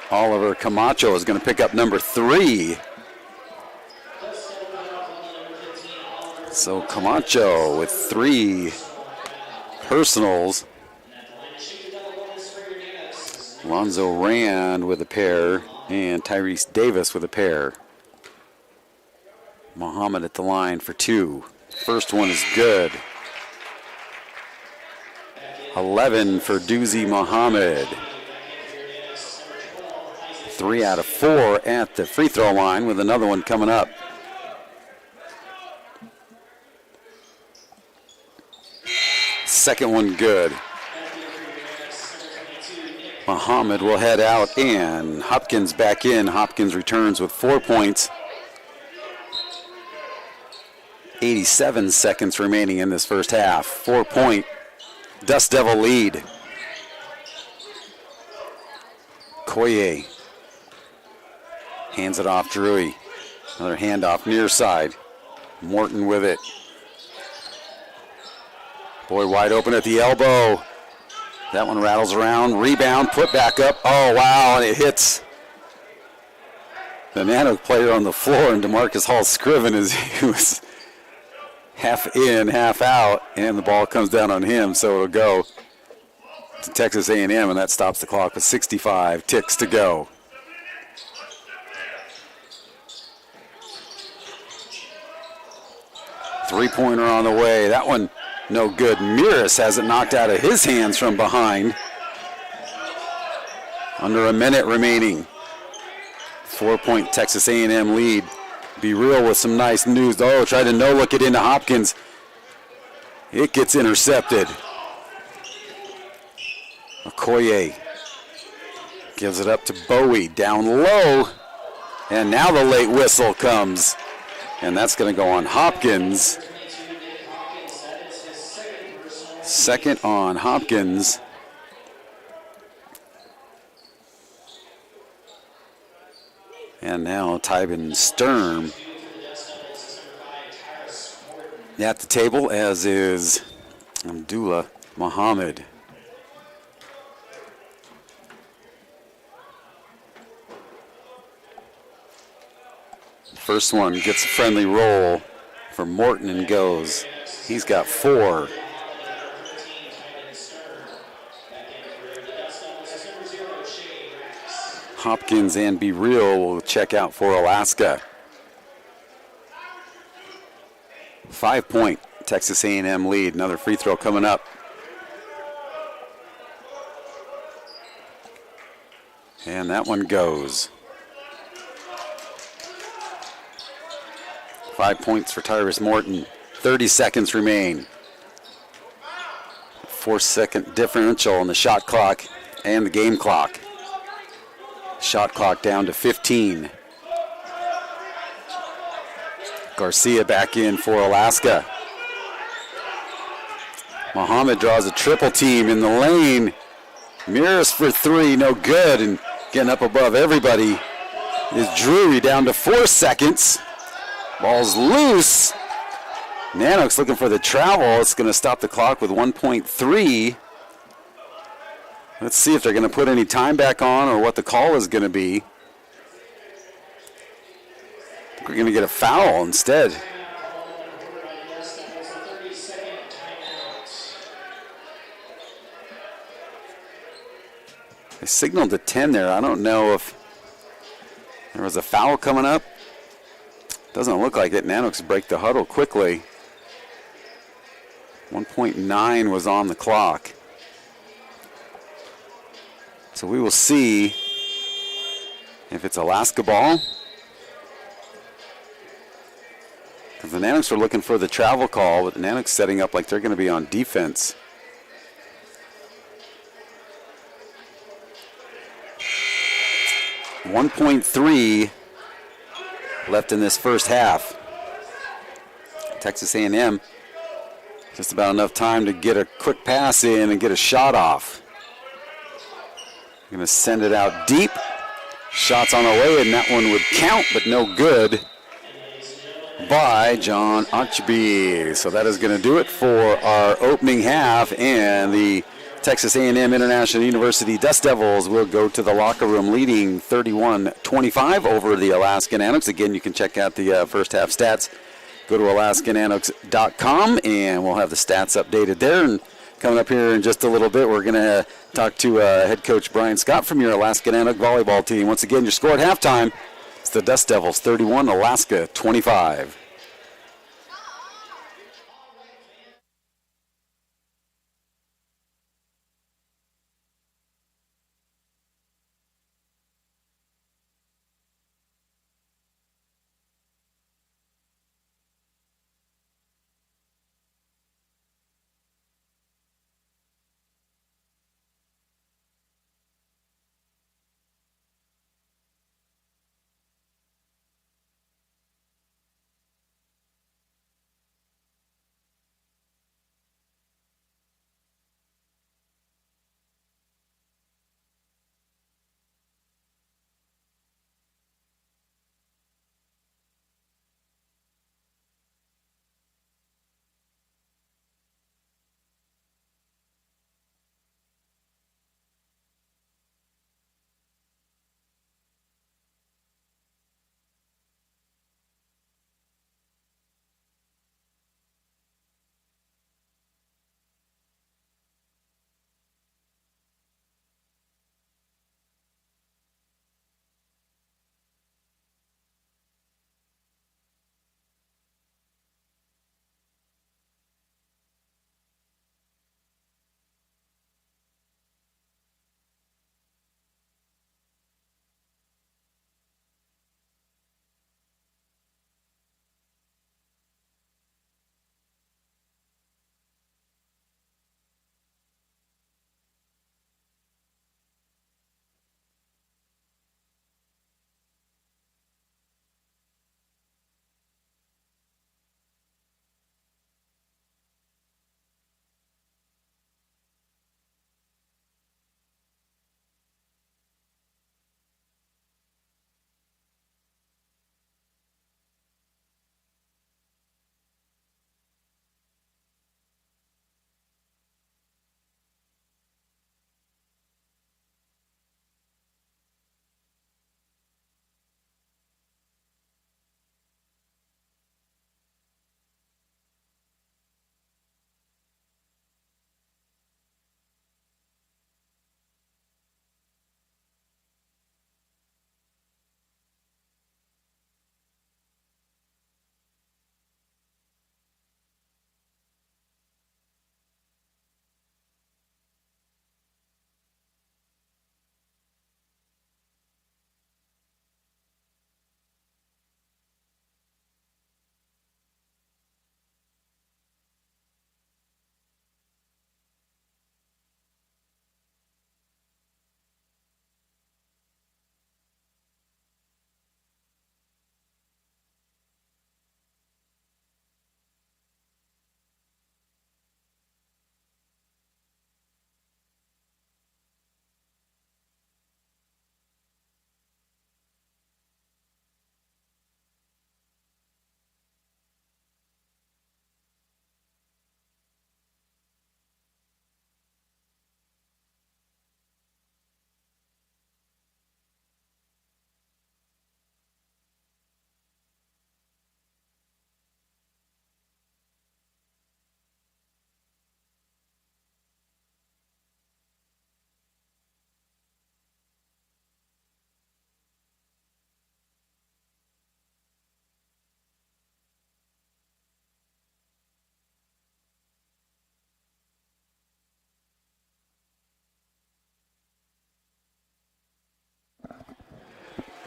Oliver Camacho is going to pick up number 3. So Camacho with 3 personals. Lonzo Rand with a pair, and Tyrese Davis with a pair. Muhammad at the line for 2. First one is good. 11 for Doozy Muhammad. 3 out of 4 at the free throw line with another one coming up. Second one good. Muhammad will head out and Hopkins back in. Hopkins returns with 4 points. 87 seconds remaining in this first half. 4-point Dust Devil lead. Koye hands it off Drewy. Another handoff near side. Morton with it. Boy wide open at the elbow. That one rattles around. Rebound, put back up. Oh, wow, and it hits the Nanook player on the floor, and DeMarcus Hall Scriven as he was half in, half out, and the ball comes down on him, so it'll go to Texas A&M, and that stops the clock with 65 ticks to go. Three-pointer on the way. That one no good. Miras has it knocked out of his hands from behind. Under a minute remaining. 4-point Texas A&M lead. Be real with some nice news. Oh, tried to no-look it into Hopkins. It gets intercepted. Okoye gives it up to Bowie down low. And now the late whistle comes. And that's going to go on Hopkins. Second on Hopkins. And now Tybin Sturm at the table, as is Abdullah Muhammad. First one gets a friendly roll for Morton and goes. He's got 4. Hopkins and Be Real will check out for Alaska. 5-point Texas A&M lead. Another free throw coming up. And that one goes. 5 points for Tyrus Morton. 30 seconds remain. 4-second differential on the shot clock and the game clock. Shot clock down to 15. Garcia back in for Alaska. Muhammad draws a triple team in the lane. Miras for 3, no good. And getting up above everybody is Drury, down to 4 seconds. Ball's loose. Nanooks looking for the travel. It's going to stop the clock with 1.3. Let's see if they're going to put any time back on or what the call is going to be. I think we're going to get a foul instead. They signaled to 10 there. I don't know if there was a foul coming up. Doesn't look like it. Nanooks break the huddle quickly. 1.9 was on the clock. So we will see if it's Alaska ball. Because the Nanooks are looking for the travel call, but the Nanooks setting up like they're going to be on defense. .3 left in this first half. Texas A&M just about enough time to get a quick pass in and get a shot off. Going to send it out deep. Shots on the way, and that one would count, but no good by John Archby. So that is going to do it for our opening half, and the Texas A&M International University Dust Devils will go to the locker room leading 31-25 over the Alaska Nanooks. Again, you can check out the first half stats. Go to AlaskaNanooks.com, and we'll have the stats updated there. And coming up here in just a little bit, we're going to talk to head coach Brian Scott from your Alaska Nanook volleyball team. Once again, your score at halftime, it's the Dust Devils 31, Alaska 25.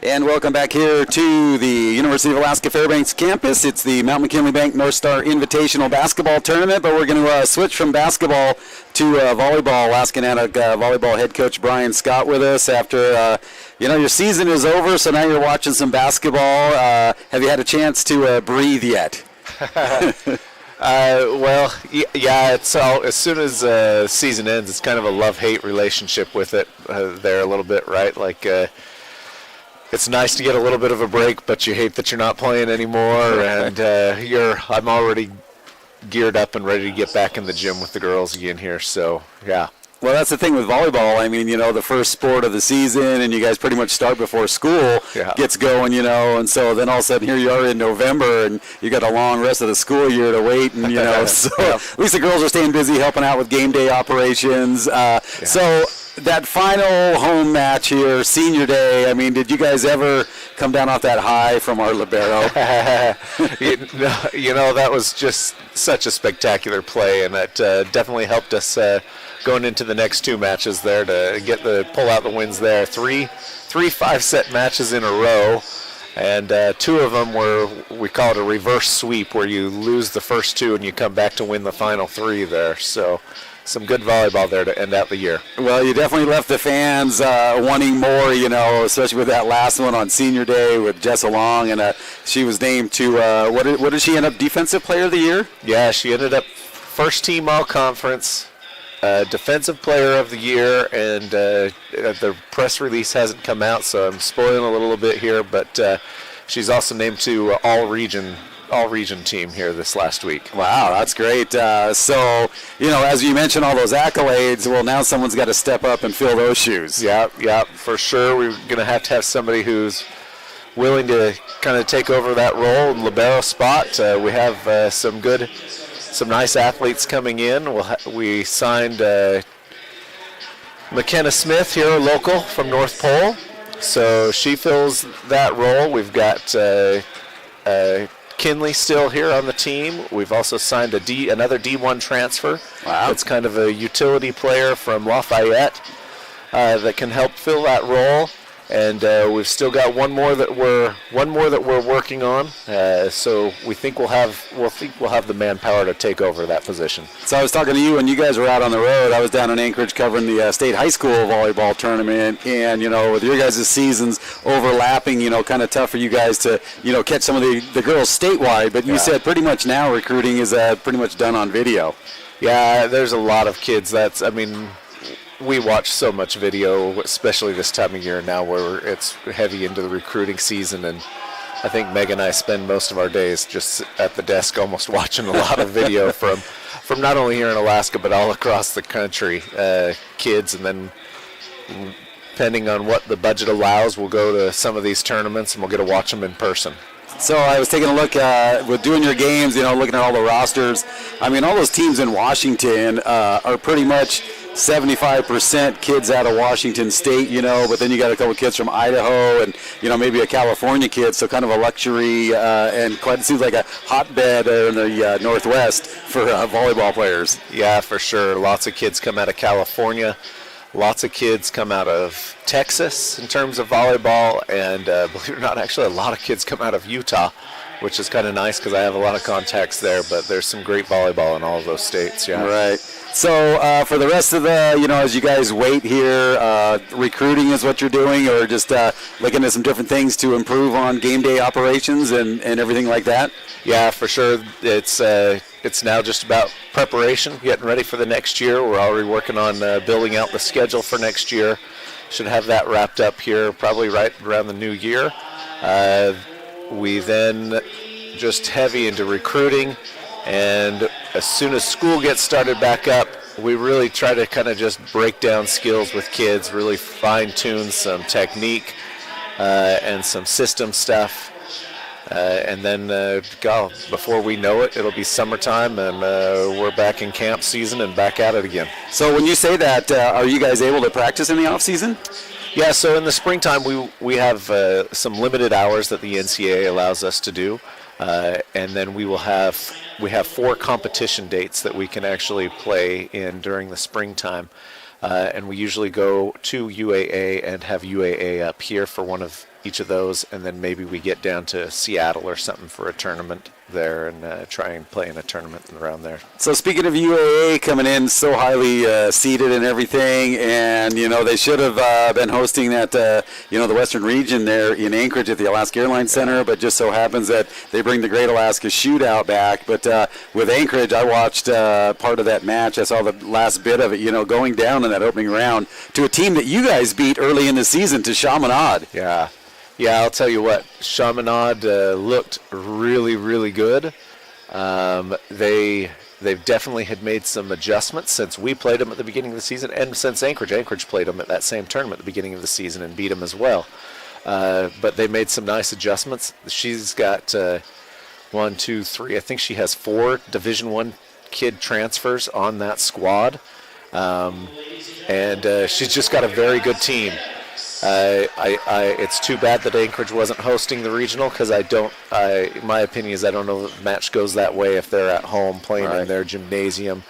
And welcome back here to the University of Alaska Fairbanks campus. It's the Mount McKinley Bank North Star Invitational Basketball Tournament, but we're going to switch from basketball to volleyball. Alaska Nanooks volleyball head coach Brian Scott with us after, your season is over, so now you're watching some basketball. Have you had a chance to breathe yet? It's all, as soon as season ends, it's kind of a love-hate relationship with it there a little bit, right? Like, it's nice to get a little bit of a break, but you hate that you're not playing anymore, and I'm already geared up and ready to get back in the gym with the girls again here, so, yeah. Well, that's the thing with volleyball. I mean, the first sport of the season, and you guys pretty much start before school gets going, and so then all of a sudden here you are in November, and you got a long rest of the school year to wait, and, so at least the girls are staying busy helping out with game day operations. So that final home match here, senior day, I mean, did you guys ever come down off that high from our libero? That was just such a spectacular play, and that definitely helped us going into the next two matches there to pull out the wins there. Three 5-set matches in a row, and two of them were, we call it a reverse sweep, where you lose the first two and you come back to win the final three there. So some good volleyball there to end out the year. Well, you definitely left the fans wanting more, especially with that last one on senior day with Jessa Long, and she was named to, what did she end up, Defensive Player of the Year? Yeah, she ended up first team all-conference, Defensive Player of the Year, and the press release hasn't come out, so I'm spoiling a little bit here, but she's also named to all-region team here this last week. Wow, that's great. So, as you mentioned, all those accolades, well, now someone's got to step up and fill those shoes. Yeah, for sure. We're going to have somebody who's willing to kind of take over that role in libero spot. We have some nice athletes coming in. We signed McKenna Smith here, local from North Pole. So she fills that role. We've got Kinley still here on the team. We've also signed another D1 transfer. Wow. That's kind of a utility player from Lafayette that can help fill that role. And we've still got one more that we're working on. So we think we'll have the manpower to take over that position. So I was talking to you when you guys were out on the road. I was down in Anchorage covering the state high school volleyball tournament, and with your guys' seasons overlapping, kind of tough for you guys to catch some of the girls statewide. But you said pretty much now recruiting is pretty much done on video. Yeah, there's a lot of kids. We watch so much video, especially this time of year now where it's heavy into the recruiting season, and I think Meg and I spend most of our days just at the desk almost watching a lot of video from not only here in Alaska but all across the country, kids, and then depending on what the budget allows, we'll go to some of these tournaments and we'll get to watch them in person. So I was taking a look with doing your games, looking at all the rosters. I mean, all those teams in Washington are pretty much 75% kids out of Washington State, but then you got a couple kids from Idaho and, maybe a California kid, so kind of a luxury and it seems like a hotbed in the Northwest for volleyball players. Yeah, for sure. Lots of kids come out of California. Lots of kids come out of Texas in terms of volleyball, and believe it or not, actually a lot of kids come out of Utah, which is kind of nice because I have a lot of contacts there, but there's some great volleyball in all of those states. Yeah. Right. So for the rest of the, as you guys wait here, recruiting is what you're doing, or just looking at some different things to improve on game day operations and everything like that? Yeah, for sure. It's now just about preparation, getting ready for the next year. We're already working on building out the schedule for next year. Should have that wrapped up here probably right around the new year. We then just heavy into recruiting, and as soon as school gets started back up, we really try to kind of just break down skills with kids, really fine-tune some technique and some system stuff. And then, before we know it, it'll be summertime, and we're back in camp season and back at it again. So when you say that, are you guys able to practice in the off-season? Yeah, so in the springtime, we have some limited hours that the NCAA allows us to do. And then we have 4 competition dates that we can actually play in during the springtime. And we usually go to UAA and have UAA up here for one of each of those, and then maybe we get down to Seattle or something for a tournament there and try and play in a tournament around there. So speaking of UAA coming in so highly seeded and everything, and they should have been hosting that the Western region there in Anchorage at the Alaska Airlines Center, but just so happens that they bring the Great Alaska Shootout back. But with Anchorage, I watched part of that match. I saw the last bit of it, going down in that opening round to a team that you guys beat early in the season, to Chaminade. Yeah, I'll tell you what, Chaminade looked really, really good. They've definitely had made some adjustments since we played them at the beginning of the season, and since Anchorage played them at that same tournament at the beginning of the season and beat them as well. But they made some nice adjustments. She's got 1, 2, 3. I think she has 4 Division I kid transfers on that squad, and she's just got a very good team. It's too bad that Anchorage wasn't hosting the regional, because my opinion is I don't know if the match goes that way if they're at home playing in their gymnasium.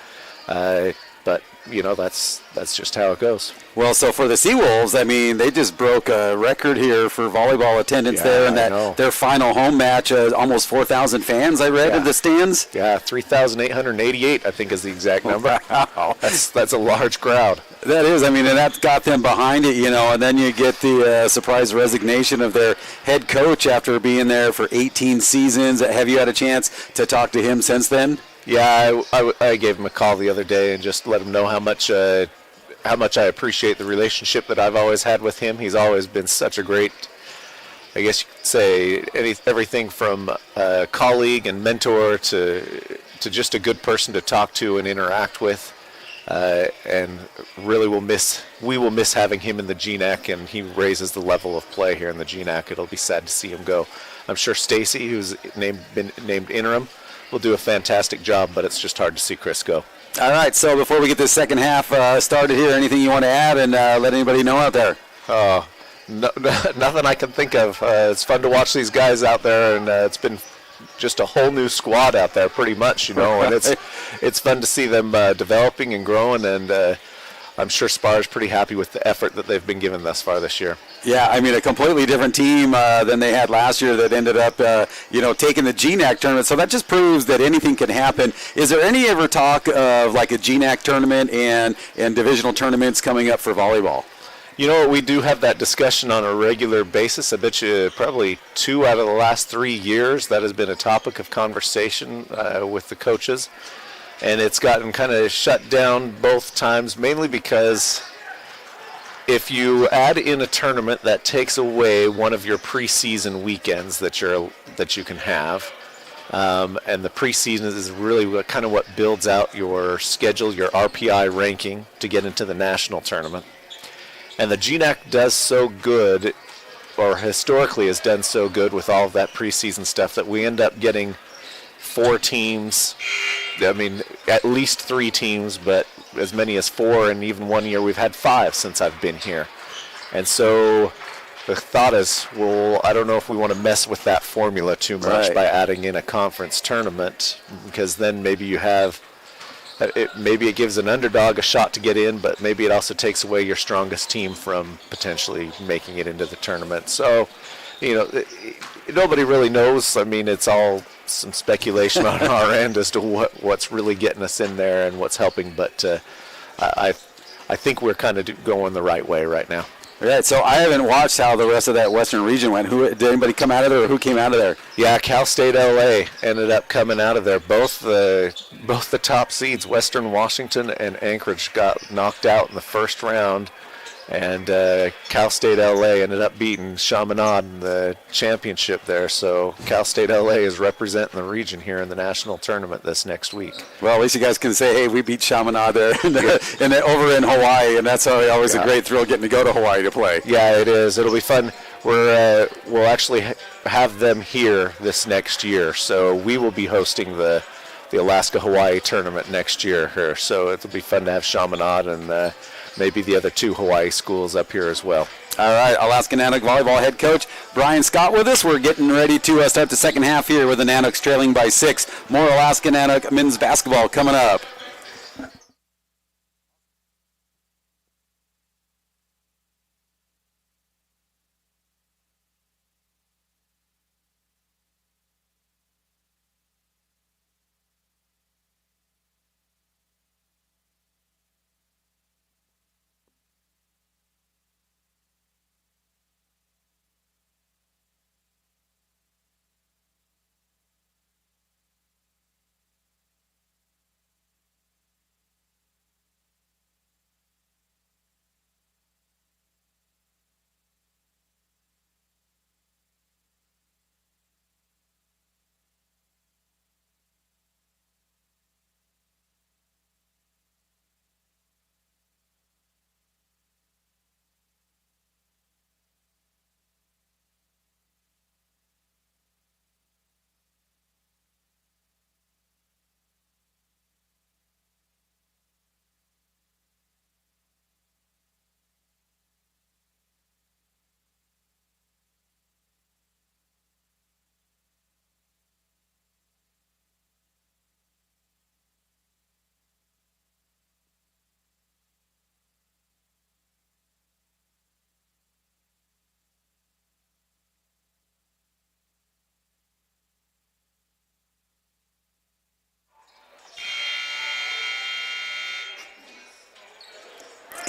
But that's just how it goes. Well, so for the Seawolves, they just broke a record here for volleyball attendance there, and their final home match, almost 4,000 fans I read in the stands. Yeah, 3,888 I think is the exact number. Wow. That's a large crowd. That is, and that got them behind it, and then you get the surprise resignation of their head coach after being there for 18 seasons. Have you had a chance to talk to him since then? Yeah, I gave him a call the other day and just let him know how much I appreciate the relationship that I've always had with him. He's always been such a great, I guess you could say, everything from a colleague and mentor to just a good person to talk to and interact with. And really we will miss having him in the GNAC, and he raises the level of play here in the GNAC. It'll be sad to see him go. I'm sure Stacy, who's been named interim, will do a fantastic job, but it's just hard to see Chris go. All right, so before we get this second half started here, anything you want to add and let anybody know out there? Nothing I can think of. It's fun to watch these guys out there, and it's been just a whole new squad out there pretty much, and it's fun to see them developing and growing, and I'm sure Spar's pretty happy with the effort that they've been given thus far this year. Yeah, a completely different team than they had last year that ended up, taking the GNAC tournament. So that just proves that anything can happen. Is there any ever talk of like a GNAC tournament and divisional tournaments coming up for volleyball? We do have that discussion on a regular basis. I bet you probably 2 out of the last 3 years that has been a topic of conversation with the coaches. And it's gotten kind of shut down both times, mainly because if you add in a tournament that takes away one of your preseason weekends that you can have, and the preseason is really what builds out your schedule, your RPI ranking to get into the national tournament. And the GNAC does so good, or historically has done so good with all of that preseason stuff, that we end up getting 4 teams. At least 3 teams, but as many as 4, and even one year we've had 5 since I've been here. And so the thought is, well, I don't know if we want to mess with that formula too much by adding in a conference tournament, because then maybe it gives an underdog a shot to get in, but maybe it also takes away your strongest team from potentially making it into the tournament. So, nobody really knows. It's all some speculation on our end as to what's really getting us in there and what's helping, but I think we're kind of going the right way right now. All right, so I haven't watched how the rest of that Western region went. Did anybody come out of there, or who came out of there? Yeah, Cal State LA ended up coming out of there. Both the top seeds, Western Washington and Anchorage, got knocked out in the first round. And Cal State LA ended up beating Chaminade in the championship there. So Cal State LA is representing the region here in the national tournament this next week. Well, at least you guys can say, hey, we beat Chaminade there and over in Hawaii, and that's always a great thrill getting to go to Hawaii to play. Yeah, it is. It'll be fun. We'll actually have them here this next year. So we will be hosting the Alaska-Hawaii tournament next year here. So it'll be fun to have Chaminade and maybe the other 2 Hawaii schools up here as well. All right, Alaska Nanook volleyball head coach Brian Scott with us. We're getting ready to start the second half here with the Nanooks trailing by 6. More Alaska Nanook men's basketball coming up.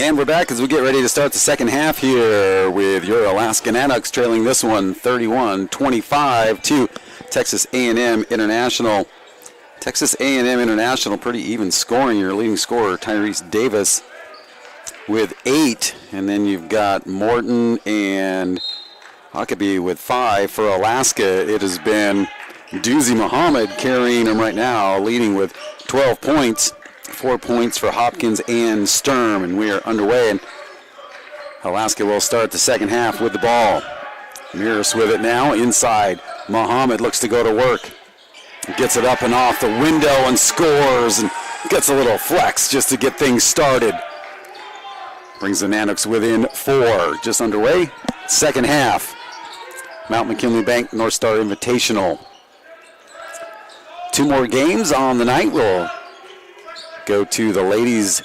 And we're back as we get ready to start the second half here with your Alaska Nanooks trailing this one 31-25 to Texas A&M International. Texas A&M International pretty even scoring. Your leading scorer, Tyrese Davis, with 8. And then you've got Morton and Huckabee with 5. For Alaska, it has been Doozy Muhammad carrying them right now, leading with 12 points. 4 points for Hopkins and Sturm, and we are underway. And Alaska will start the second half with the ball. Mears with it now inside. Muhammad looks to go to work. Gets it up and off the window and scores, and gets a little flex just to get things started. Brings the Nanooks within 4. Just underway. Second half. Mount McKinley Bank North Star Invitational. 2 more games on the night. We'll go to the ladies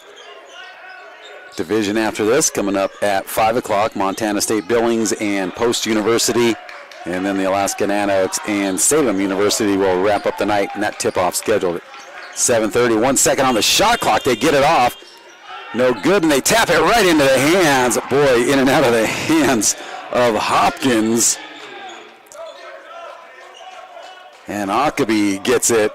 division after this, coming up at 5 o'clock. Montana State Billings and Post University. And then the Alaska Nanooks and Salem University will wrap up the night, and that tip-off scheduled at 7:30. 1 second on the shot clock. They get it off. No good, and they tap it right into the hands. Boy, in and out of the hands of Hopkins. And Huckabee gets it.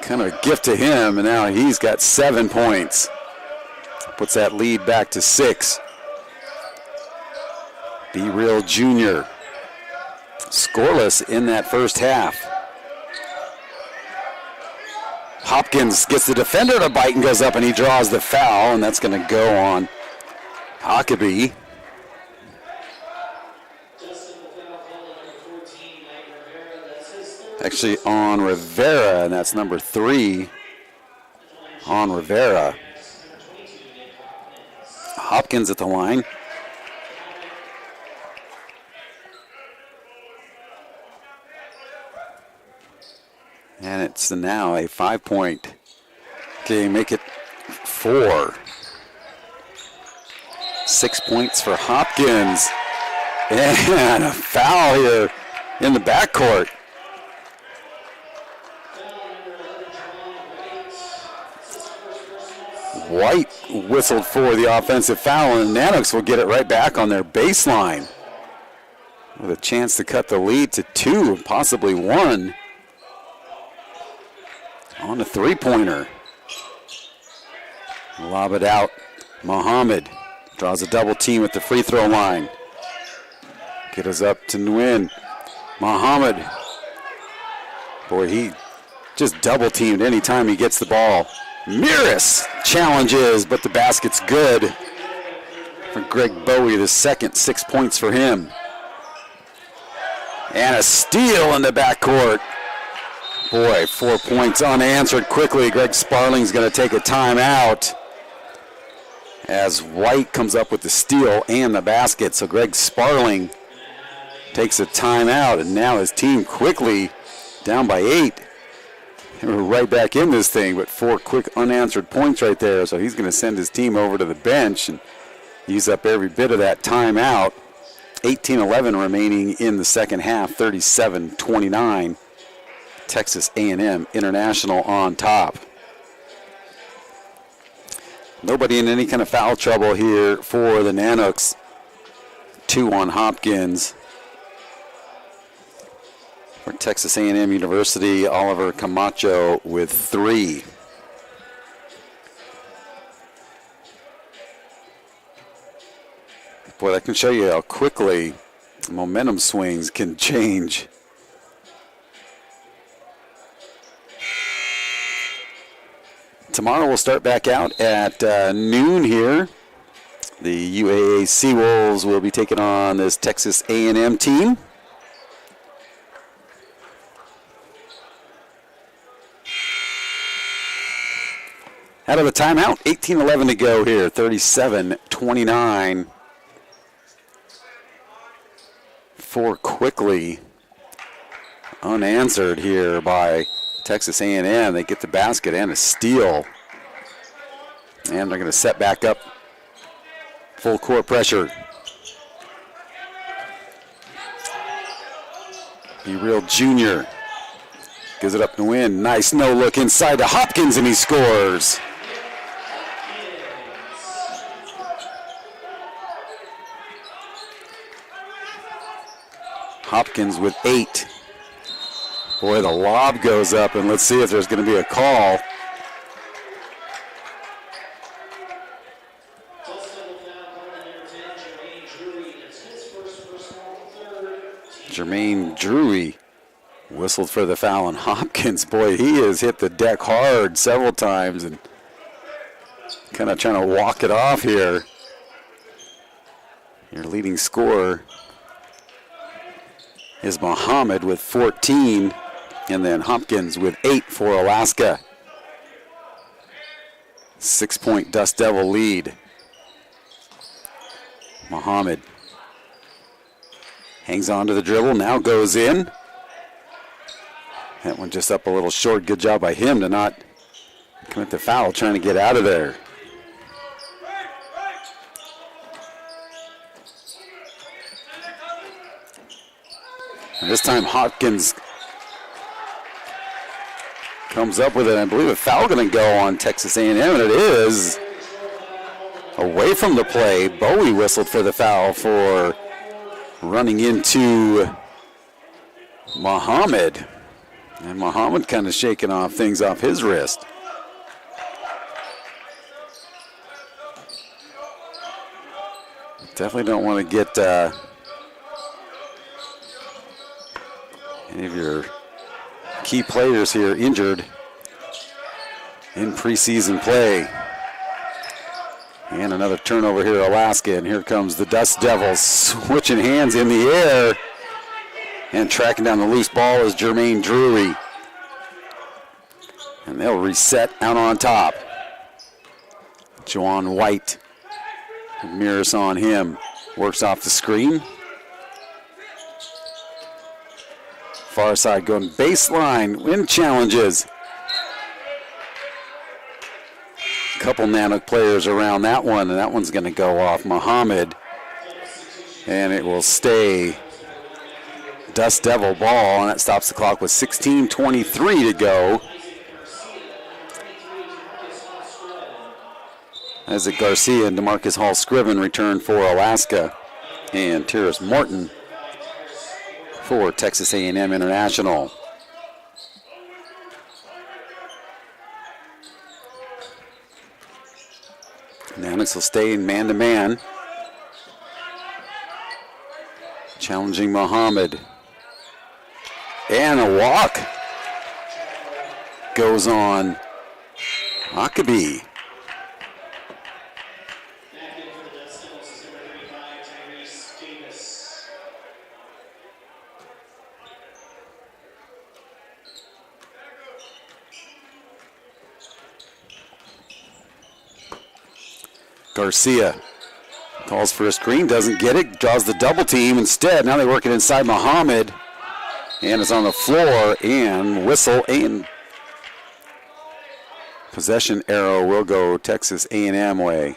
Kind of a gift to him, and now he's got 7 points. Puts that lead back to 6. Be Real Jr. scoreless in that first half. Hopkins gets the defender to bite and goes up, and he draws the foul, and that's going to go on Huckabee. Actually on Rivera, and that's number 3 on Rivera. Hopkins at the line. And it's now a 5-point game. Make it 4. 6 points for Hopkins. And a foul here in the backcourt. White whistled for the offensive foul, and Nanooks will get it right back on their baseline with a chance to cut the lead to 2, possibly 1. On the three-pointer. Lob it out. Muhammad draws a double team at the free throw line. Get us up to Nguyen. Muhammad. Boy, he just double teamed anytime he gets the ball. Mears challenges, but the basket's good for Greg Bowie, the second. 6 points for him. And a steal in the backcourt. Boy, 4 points unanswered quickly. Greg Sparling's going to take a timeout as White comes up with the steal and the basket. So Greg Sparling takes a timeout, and now his team quickly down by 8. We're right back in this thing, but 4 quick unanswered points right there. So he's going to send his team over to the bench and use up every bit of that timeout. 18-11 remaining in the second half, 37-29. Texas A&M International on top. Nobody in any kind of foul trouble here for the Nanooks. 2 on Hopkins. For Texas A&M University, Oliver Camacho with 3. Boy, that can show you how quickly momentum swings can change. Tomorrow we'll start back out at noon here. The UAA Seawolves will be taking on this Texas A&M team. Out of the timeout, 18-11 to go here, 37-29. 4 quickly unanswered here by Texas A&M. They get the basket and a steal. And they're going to set back up. Full court pressure. Be Real Jr. Gives it up to win. Nice no look inside to Hopkins, and he scores. Hopkins with 8. Boy, the lob goes up, and let's see if there's going to be a call. Jermaine Drury whistled for the foul on Hopkins. Boy, he has hit the deck hard several times and kind of trying to walk it off here. Your leading scorer is Muhammad with 14, and then Hopkins with 8 for Alaska. 6-point Dust Devil lead. Muhammad hangs on to the dribble, now goes in. That one just up a little short. Good job by him to not commit the foul, trying to get out of there. And this time Hopkins comes up with it. I believe a foul going to go on Texas A&M, and it is. Away from the play, Bowie whistled for the foul for running into Muhammad. And Muhammad kind of shaking off things off his wrist. Definitely don't want to get any of your key players here injured in preseason play. And another turnover here, Alaska, and here comes the Dust Devils switching hands in the air. And tracking down the loose ball is Jermaine Drury. And they'll reset out on top. Juwan White mirrors on him, works off the screen. Far side going baseline, win challenges. Couple Nanook players around that one, and that one's going to go off Muhammad. And it will stay Dust Devil ball, and that stops the clock with 16:23 to go. As it Garcia and DeMarcus Hall-Scriven return for Alaska, and Terrace Morton for Texas A&M International. Nanooks will stay in man-to-man. Challenging Muhammad. And a walk goes on Huckabee. Garcia calls for a screen, doesn't get it, draws the double team instead. Now they work it inside Muhammad, and it's on the floor, and whistle, and possession arrow will go Texas A&M way.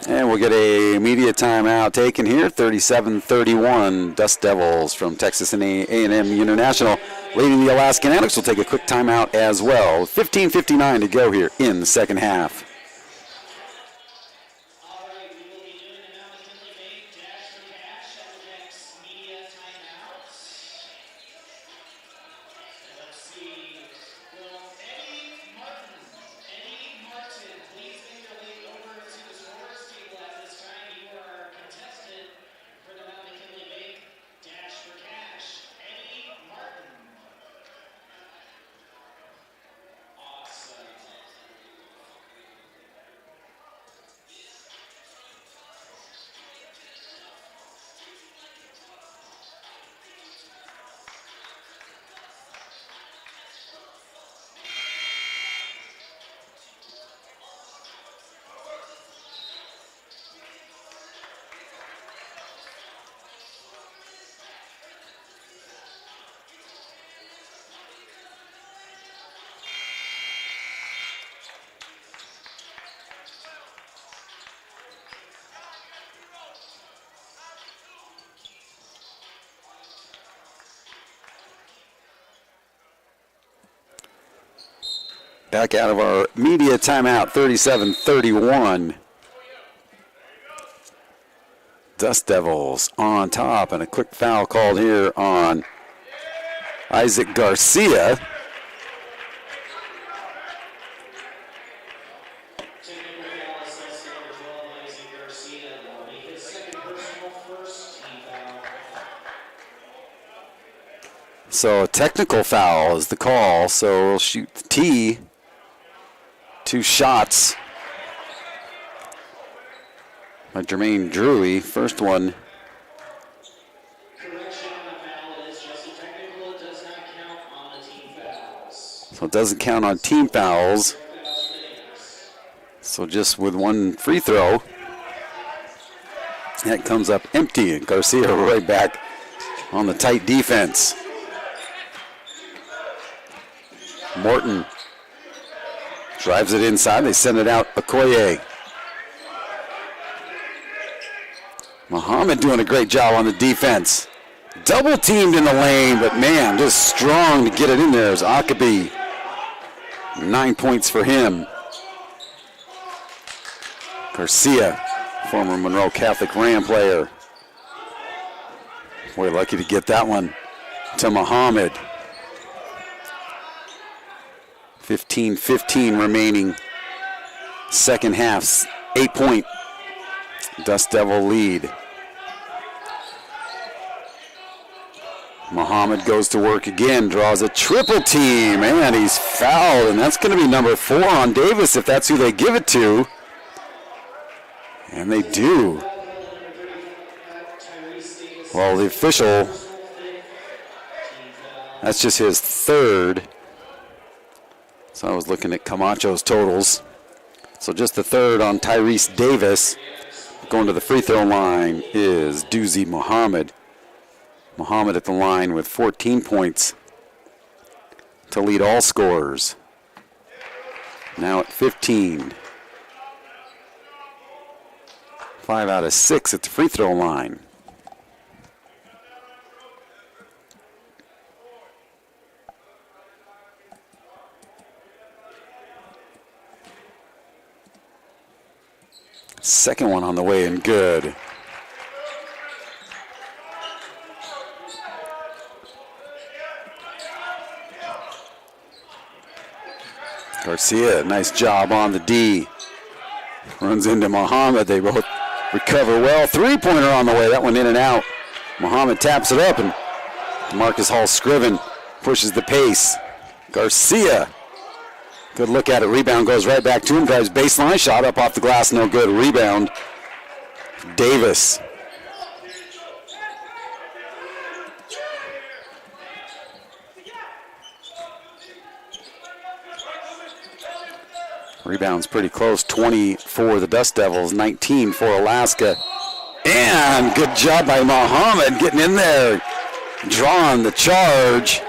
And we'll get a media timeout taken here, 37-31, Dust Devils from Texas A&M International. Leading the Alaska Nanooks will take a quick timeout as well. 15:59 to go here in the second half. Back out of our media timeout, 37-31. Dust Devils on top, and a quick foul called here on Isaac Garcia. So a technical foul is the call, so we'll shoot the tee. 2 shots by Jermaine Drury. First one. So it doesn't count on team fouls. So just with 1 free throw. That comes up empty, and Garcia right back on the tight defense. Morton drives it inside. They send it out. Okoye. Muhammad doing a great job on the defense. Double teamed in the lane, but man, just strong to get it in there is Akabi. 9 points for him. Garcia, former Monroe Catholic Ram player. We're lucky to get that one to Muhammad. 15-15 remaining. Second half, 8-point Dust Devil lead. Muhammad goes to work again, draws a triple team, and he's fouled, and that's going to be number 4 on Davis if that's who they give it to. And they do. Well, the official, that's just his 3rd. So I was looking at Camacho's totals. So just the 3rd on Tyrese Davis. Going to the free throw line is Doozy Muhammad. Muhammad at the line with 14 points to lead all scorers. Now at 15. 5 out of 6 at the free throw line. Second one on the way and good. Garcia, nice job on the D. Runs into Muhammad. They both recover well. 3-pointer on the way. That one in and out. Muhammad taps it up, and Marcus Hall-Scriven pushes the pace. Garcia, good look at it. Rebound goes right back to him. Drives baseline. Shot up off the glass. No good. Rebound. Davis. Rebound's pretty close. 20 for the Dust Devils. 19 for Alaska. And good job by Muhammad getting in there. Drawing the charge.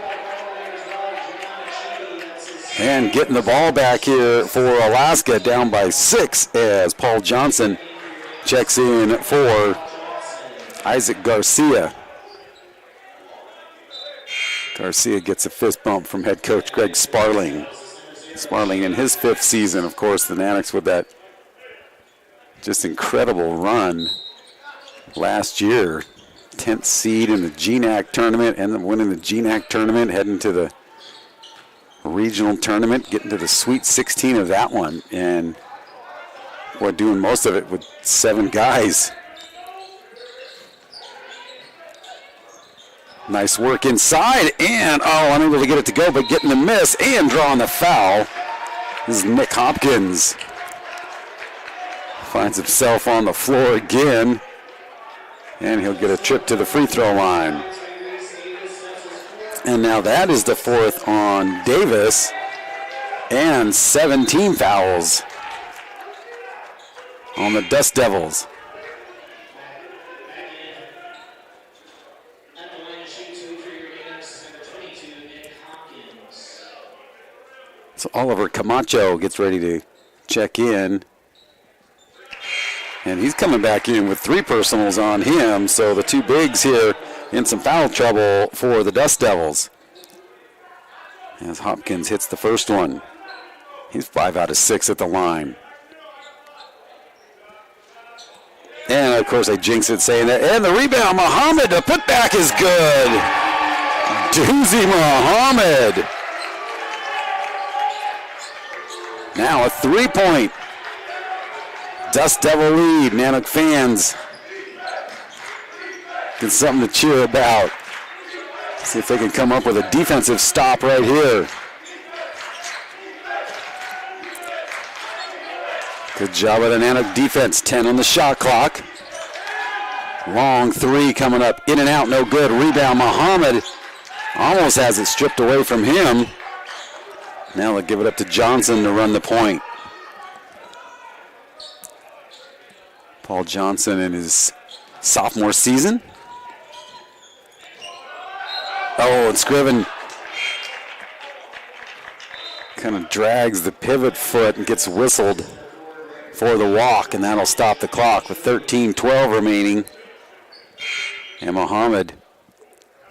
And getting the ball back here for Alaska, down by 6 as Paul Johnson checks in for Isaac Garcia. Garcia gets a fist bump from head coach Greg Sparling. Sparling in his 5th season, of course, the Nanooks with that just incredible run last year. 10th seed in the GNAC tournament, ended up winning the GNAC tournament, heading to the regional tournament, getting to the Sweet 16 of that one, and we're doing most of it with 7 guys. Nice work inside, and unable to get it to go, but getting the miss and drawing the foul. This is Nick Hopkins. Finds himself on the floor again, and he'll get a trip to the free throw line. And now that is the 4th on Davis, and 17 fouls on the Dust Devils. So Oliver Camacho gets ready to check in. And he's coming back in with 3 personals on him. So the 2 bigs here in some foul trouble for the Dust Devils. As Hopkins hits the first one. He's 5 out of 6 at the line. And, of course, I jinx it saying that. And the rebound, Muhammad, the putback is good. Doozy Muhammad. Now a 3-point Dust Devil lead. Nanook fans get something to cheer about. See if they can come up with a defensive stop right here. Good job of the Nanook defense. 10 on the shot clock. Long three coming up. In and out, no good. Rebound, Muhammad almost has it stripped away from him. Now they'll give it up to Johnson to run the point. Paul Johnson in his sophomore season. Oh, and Scriven kind of drags the pivot foot and gets whistled for the walk, and that'll stop the clock with 13:12 remaining. And Muhammad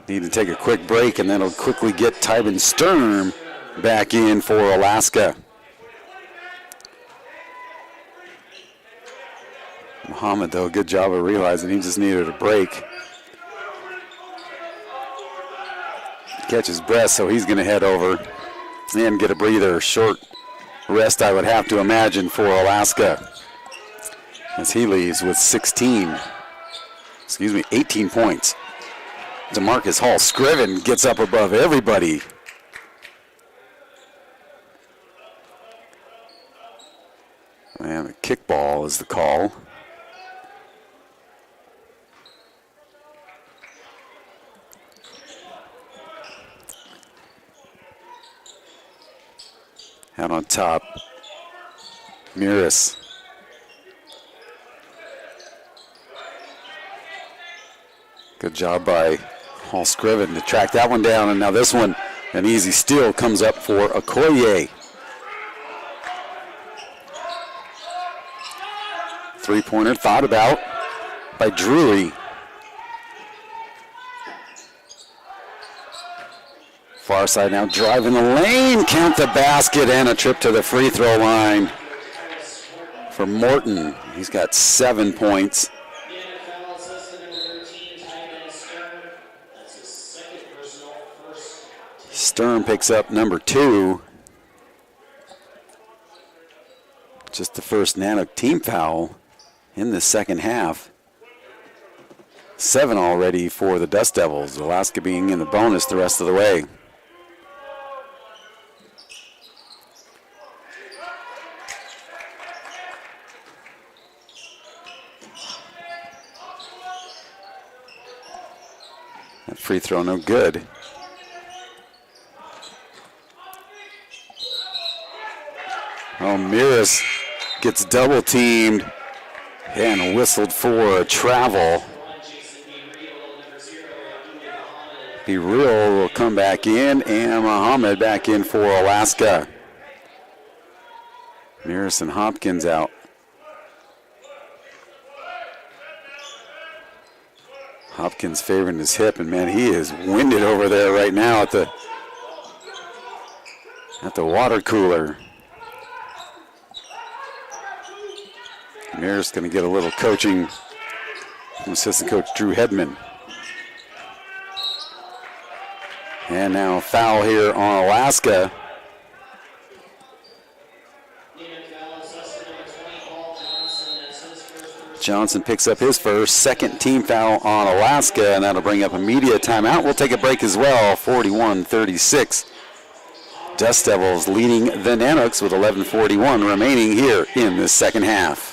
need to take a quick break, and that'll quickly get Tybin Sturm back in for Alaska. Muhammad, though, good job of realizing he just needed a break. Catch his breath, so he's going to head over and get a breather. Short rest, I would have to imagine, for Alaska, as he leaves with 18 points. DeMarcus Hall. Scriven gets up above everybody. And a kickball is the call. Out on top, Miras. Good job by Hall Scriven to track that one down, and now this one, an easy steal comes up for Okoye. Three-pointer thought about by Drury. Far side now driving the lane, count the basket, and a trip to the free throw line for Morton. He's got 7 points. Sturm picks up number 2. Just the first Nanook team foul in the second half. 7 already for the Dust Devils. Alaska being in the bonus the rest of the way. That free throw no good. Oh, Miras gets double teamed and whistled for a travel. Be Real will come back in, and Muhammad back in for Alaska. Miras and Hopkins out. Hopkins favoring his hip, and man, he is winded over there right now at the water cooler. Miras going to get a little coaching from assistant coach Drew Hedman. And now foul here on Alaska. Johnson picks up his first, second team foul on Alaska, and that'll bring up a media timeout. We'll take a break as well, 41-36. Dust Devils leading the Nanooks with 11:41 remaining here in the second half.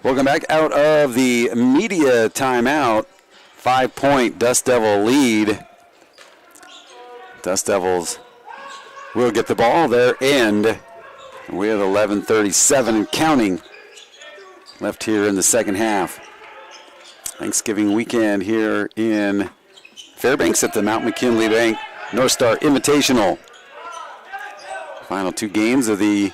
Welcome back out of the media timeout. 5-point Dust Devil lead. Dust Devils will get the ball there, and we have 11:37 and counting left here in the second half. Thanksgiving weekend here in Fairbanks at the Mount McKinley Bank North Star Invitational. Final two games of the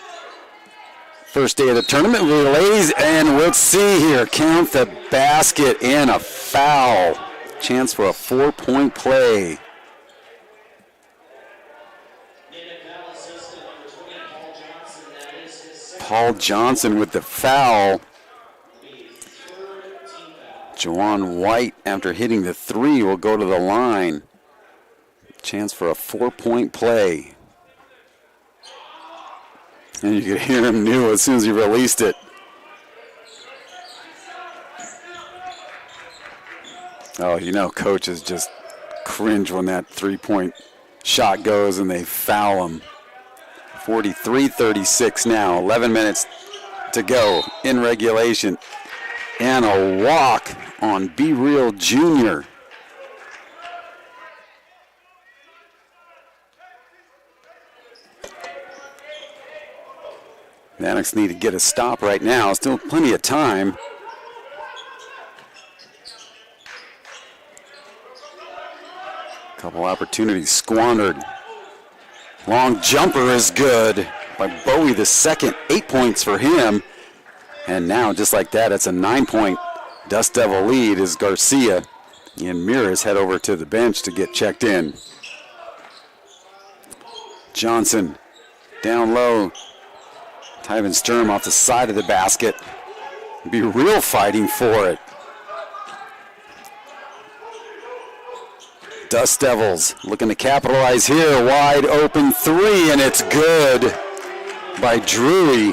first day of the tournament. Relays, and we'll see here. Count the basket and a foul. Chance for a 4-point play. Paul Johnson with the foul. Juwan White, after hitting the three, will go to the line. Chance for a 4-point play. And you could hear him knew as soon as he released it. Oh, you know, coaches just cringe when that 3-point shot goes and they foul him. 43-36 now, 11 minutes to go in regulation. And a walk on Be Real Jr. Nanooks need to get a stop right now. Still plenty of time. Couple opportunities squandered. Long jumper is good by Bowie the second. 8 points for him. And now, just like that, it's a 9-point Dust Devil lead as Garcia and Mears head over to the bench to get checked in. Johnson down low. Tyven Sturm off the side of the basket. Be Real fighting for it. Dust Devils looking to capitalize here. Wide open three, and it's good by Drury.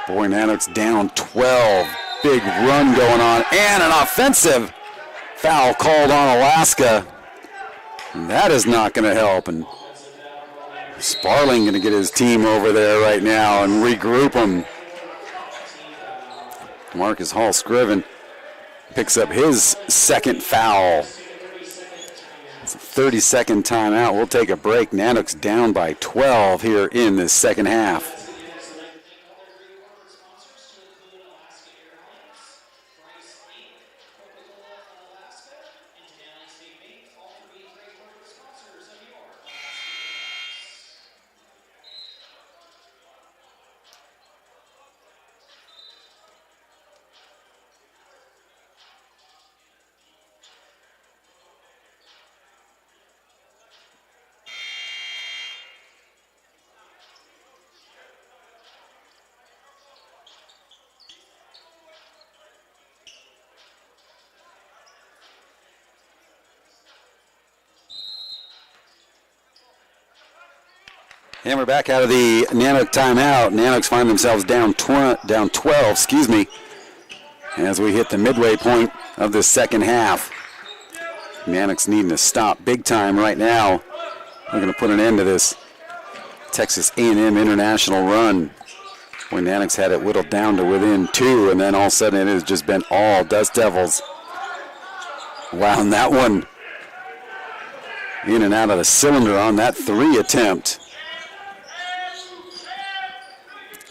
Boy, Nanooks down 12. Big run going on, and an offensive foul called on Alaska. And that is not going to help. And Sparling going to get his team over there right now and regroup them. Marcus Hall-Scriven picks up his second foul. It's a 30-second timeout. We'll take a break. Nanooks down by 12 here in the second half. And we're back out of the Nanook timeout. Nanooks find themselves down 12, as we hit the midway point of the second half. Nanooks needing to stop big time right now. We're going to put an end to this Texas A&M international run. When Nanooks had it whittled down to within 2, and then all of a sudden it has just been all Dust Devils. Wow, and that one in and out of the cylinder on that 3 attempt.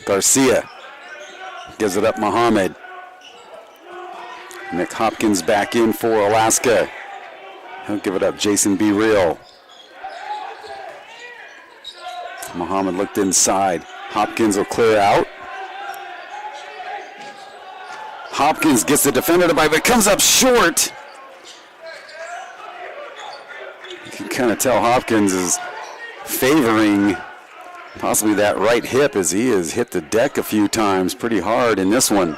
Garcia gives it up Muhammad. Nick Hopkins back in for Alaska. He'll give it up Jason Be Real. Muhammad looked inside. Hopkins will clear out. Hopkins gets the defender to buy, but comes up short. You can kind of tell Hopkins is favoring possibly that right hip as he has hit the deck a few times pretty hard in this one.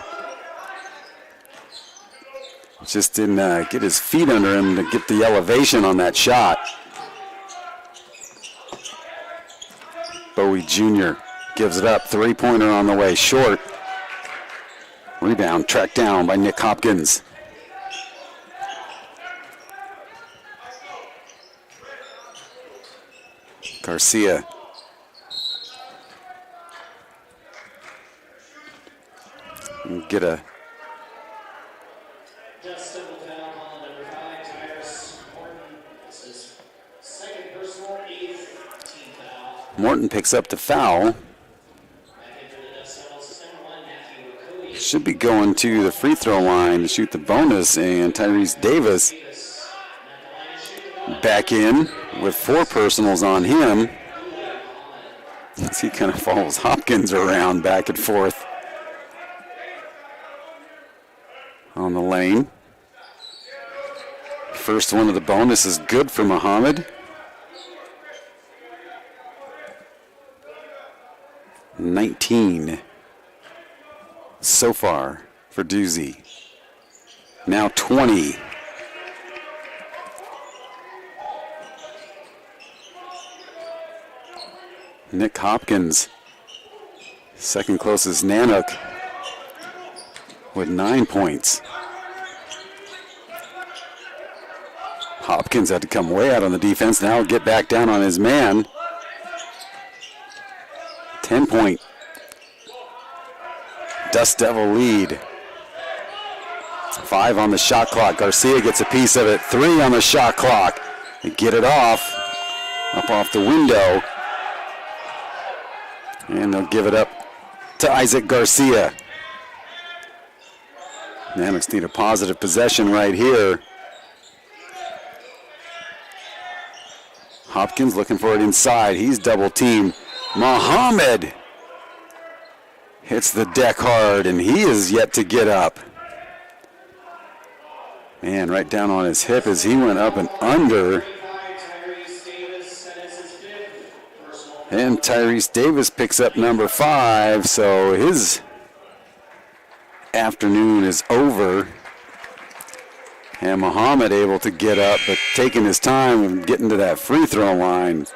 Just didn't get his feet under him to get the elevation on that shot. Bowie Jr. gives it up. 3-pointer on the way, short. Rebound tracked down by Nick Hopkins. Garcia. get a Morton picks up the foul. Should be going to the free throw line to shoot the bonus, and Tyrese Davis back in with 4 personals on him. As he kind of follows Hopkins around back and forth on the lane. First one of the bonus is good for Muhammad. 19 so far for Doozy. Now 20. Nick Hopkins, second closest Nanook, with 9 points. Hopkins had to come way out on the defense. Now get back down on his man. 10-point Dust Devil lead. 5 on the shot clock. Garcia gets a piece of it. 3 on the shot clock. They get it off. Up off the window. And they'll give it up to Isaac Garcia. Nanooks need a positive possession right here. Hopkins looking for it inside. He's double teamed. Muhammad hits the deck hard, and he is yet to get up. Man, right down on his hip as he went up and under. And Tyrese Davis picks up number 5, so his afternoon is over. And Muhammad able to get up, but taking his time and getting to that free throw line.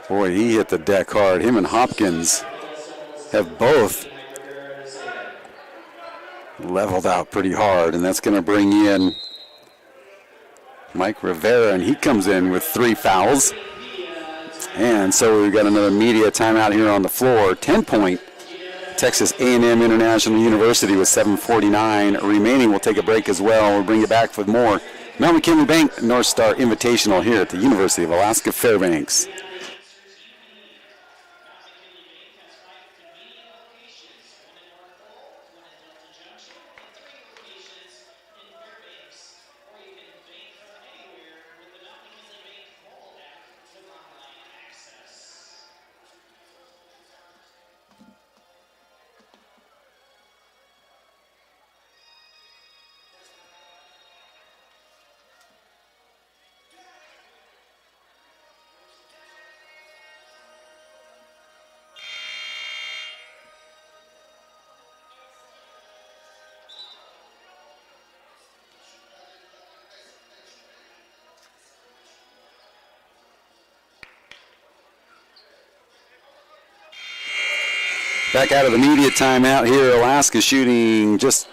Boy, he hit the deck hard. Him and Hopkins have both leveled out pretty hard, and that's going to bring in Mike Rivera, and he comes in with 3 fouls. And so we've got another media timeout here on the floor. 10-point Texas A&M International University with 7:49 remaining. We'll take a break as well. We'll bring you back with more Mount McKinley Bank North Star Invitational here at the University of Alaska Fairbanks. Back out of the media timeout here. Alaska shooting just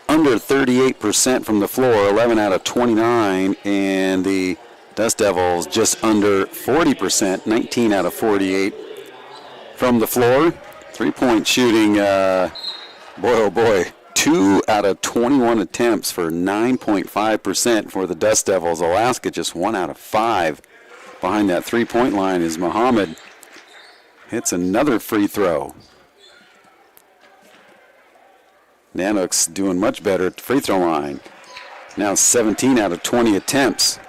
under 38% from the floor, 11 out of 29. And the Dust Devils just under 40%, 19 out of 48 from the floor. 3-point shooting, boy, oh boy, 2 out of 21 attempts for 9.5% for the Dust Devils. Alaska just 1 out of 5. Behind that 3-point line is Muhammad. Hits another free throw. Nanooks doing much better at the free throw line. Now 17 out of 20 attempts.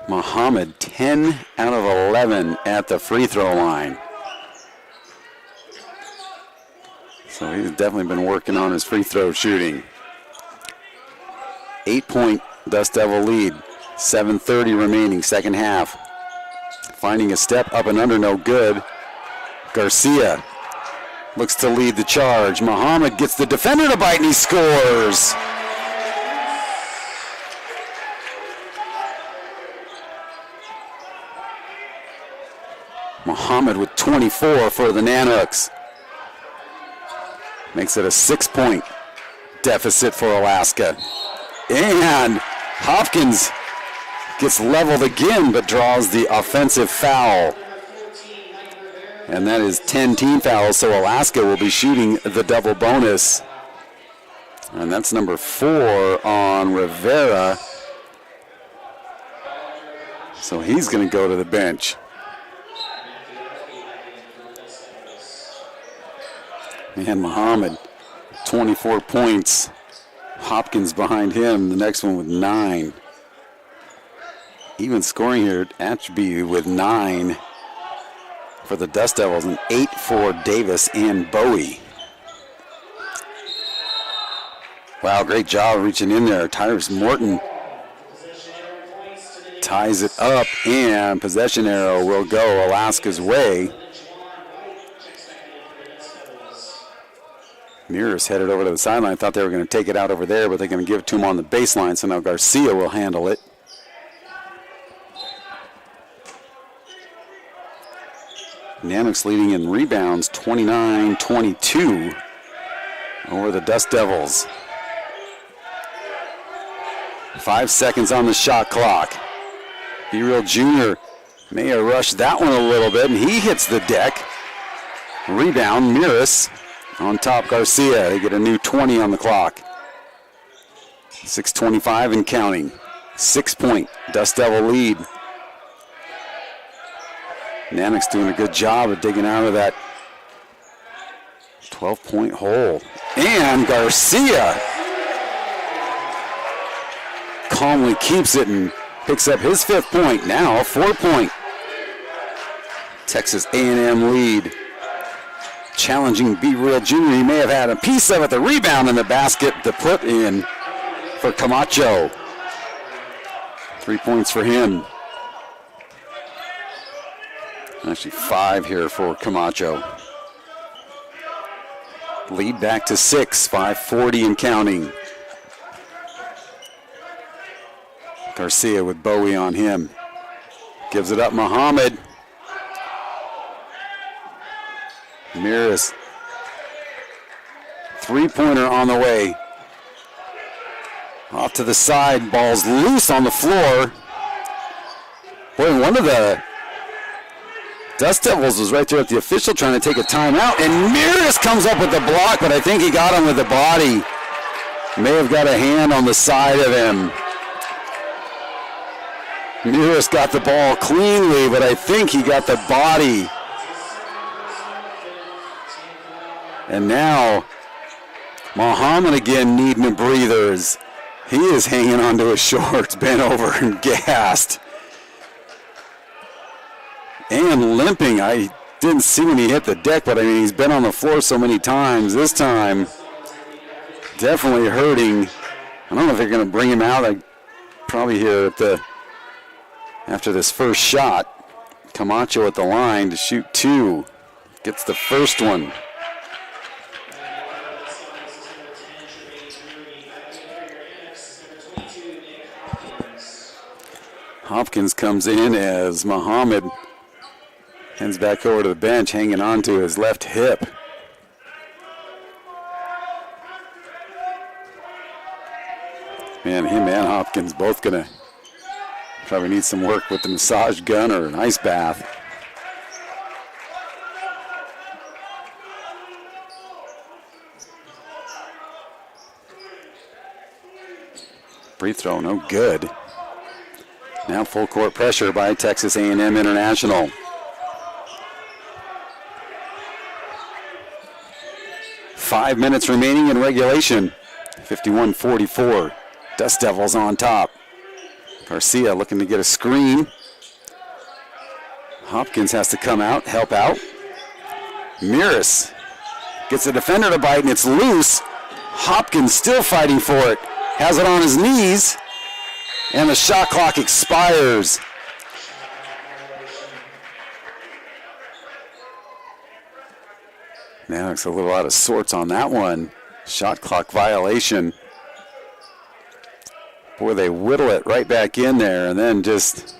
Muhammad 10 out of 11 at the free throw line. So he's definitely been working on his free throw shooting. 8-point Dust Devil lead. 7:30 remaining, second half. Finding a step up and under, no good. Garcia looks to lead the charge. Muhammad gets the defender to bite and he scores. Muhammad with 24 for the Nanooks. Makes it a 6-point deficit for Alaska. And Hopkins gets leveled again but draws the offensive foul. And that is 10 team fouls, so Alaska will be shooting the double bonus. And that's number 4 on Rivera. So he's going to go to the bench. And Muhammad, 24 points. Hopkins behind him, the next one with 9. Even scoring here, Ashby with 9 for the Dust Devils and 8 for Davis and Bowie. Wow, great job reaching in there. Tyrus Morton ties it up, and possession arrow will go Alaska's way. Mears headed over to the sideline. Thought they were going to take it out over there, but they're going to give it to him on the baseline, so now Garcia will handle it. Nanooks leading in rebounds, 29-22 over the Dust Devils. 5 seconds on the shot clock. B-Real Jr. may have rushed that one a little bit, and he hits the deck. Rebound, Miras on top Garcia. They get a new 20 on the clock. 6:25 and counting. 6-point Dust Devil lead. Nanooks doing a good job of digging out of that 12-point hole. And Garcia calmly keeps it and picks up his 5th point. Now a 4-point Texas A&M lead. Challenging B-Real Jr. He may have had a piece of it. The rebound in the basket to put in for Camacho. 3 points for him. Actually 5 here for Camacho. Lead back to 6, 5:40 and counting. Garcia with Bowie on him. Gives it up Muhammad. Miras. 3-pointer on the way. Off to the side, ball's loose on the floor. Boy, one of the Dust Devils was right there at the official trying to take a timeout, and Miras comes up with the block, but I think he got him with the body. May have got a hand on the side of him. Miras got the ball cleanly, but I think he got the body. And now, Muhammad again needing a breather. He is hanging onto his shorts, bent over and gassed. And limping. I didn't see when he hit the deck, but I mean, he's been on the floor so many times. This time, definitely hurting. I don't know if they're going to bring him out. I probably here at after this first shot. Camacho at the line to shoot 2. Gets the first one. Hopkins comes in as Muhammad heads back over to the bench, hanging on to his left hip. Man, him and Hopkins both gonna probably need some work with the massage gun or an ice bath. Free throw, no good. Now full court pressure by Texas A&M International. Five minutes remaining in regulation. 51-44. Dust Devils on top. Garcia looking to get a screen. Hopkins has to come out, help out. Miras gets the defender to bite, and it's loose. Hopkins still fighting for it. Has it on his knees. And the shot clock expires. Now it's a little out of sorts on that one. Shot clock violation. Boy, they whittle it right back in there, and then just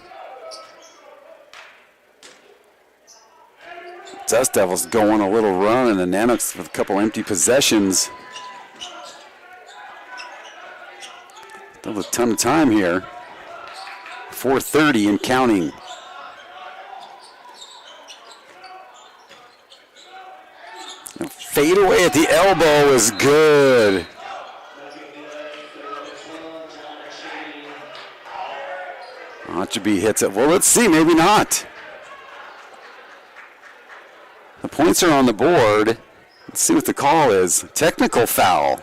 Dust Devils go on a little run, and the Nanooks with a couple empty possessions. Still a ton of time here. 4:30 and counting. The fade away at the elbow is good. Chibi hits it. Well, let's see. Maybe not. The points are on the board. Let's see what the call is. Technical foul.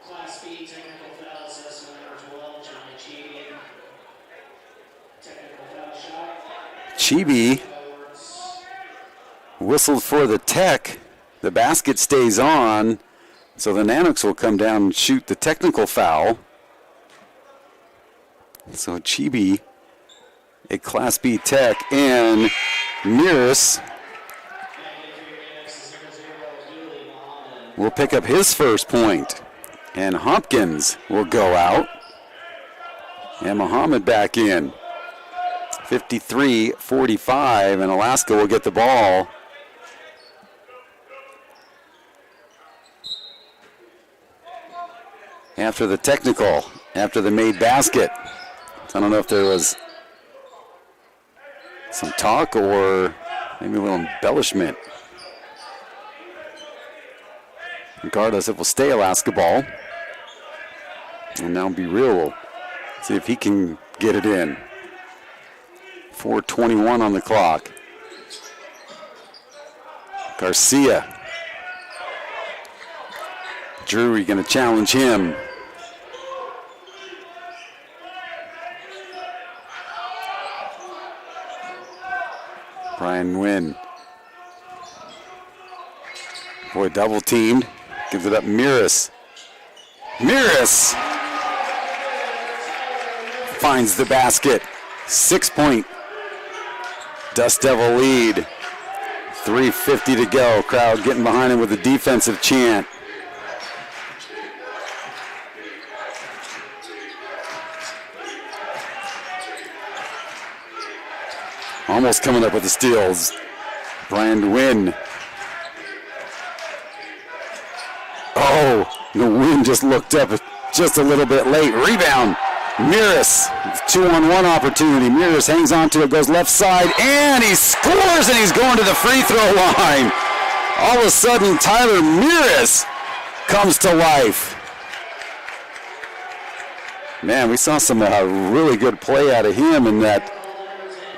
Class B technical foul, assessment number 12, Johnny Chibi. Technical foul shot. Chibi whistled for the tech. The basket stays on, so the Nanooks will come down and shoot the technical foul. So Chibi, a Class B tech, and Miras will pick up his first point. And Hopkins will go out. And Muhammad back in. 53-45, and Alaska will get the ball. After the technical, after the made basket. I don't know if there was some talk or maybe a little embellishment. Regardless, it will stay Alaska ball. And now Be Real will see if he can get it in. 4:21 on the clock. Garcia. Drury going to challenge him. Brian Nguyen. Boy, double teamed. Gives it up Miras. Miras finds the basket. 6-point Dust Devil lead. 3:50 to go. Crowd getting behind him with a defensive chant. Almost coming up with the steals. Brian Nguyen. Oh, the Nguyen just looked up just a little bit late. Rebound. Miras, 2-on-1 opportunity. Miras hangs on to it, goes left side, and he scores, and he's going to the free throw line. All of a sudden, Tyler Miras comes to life. Man, we saw some really good play out of him in that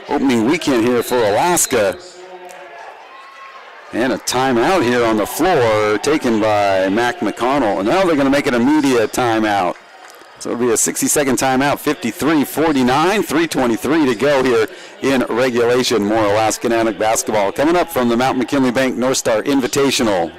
opening weekend here for Alaska. And a timeout here on the floor taken by Mac McConnell. And now they're going to make it a media timeout. So it'll be a 60-second timeout, 53-49, 3:23 to go here in regulation. More Alaska Nanook basketball coming up from the Mount McKinley Bank North Star Invitational.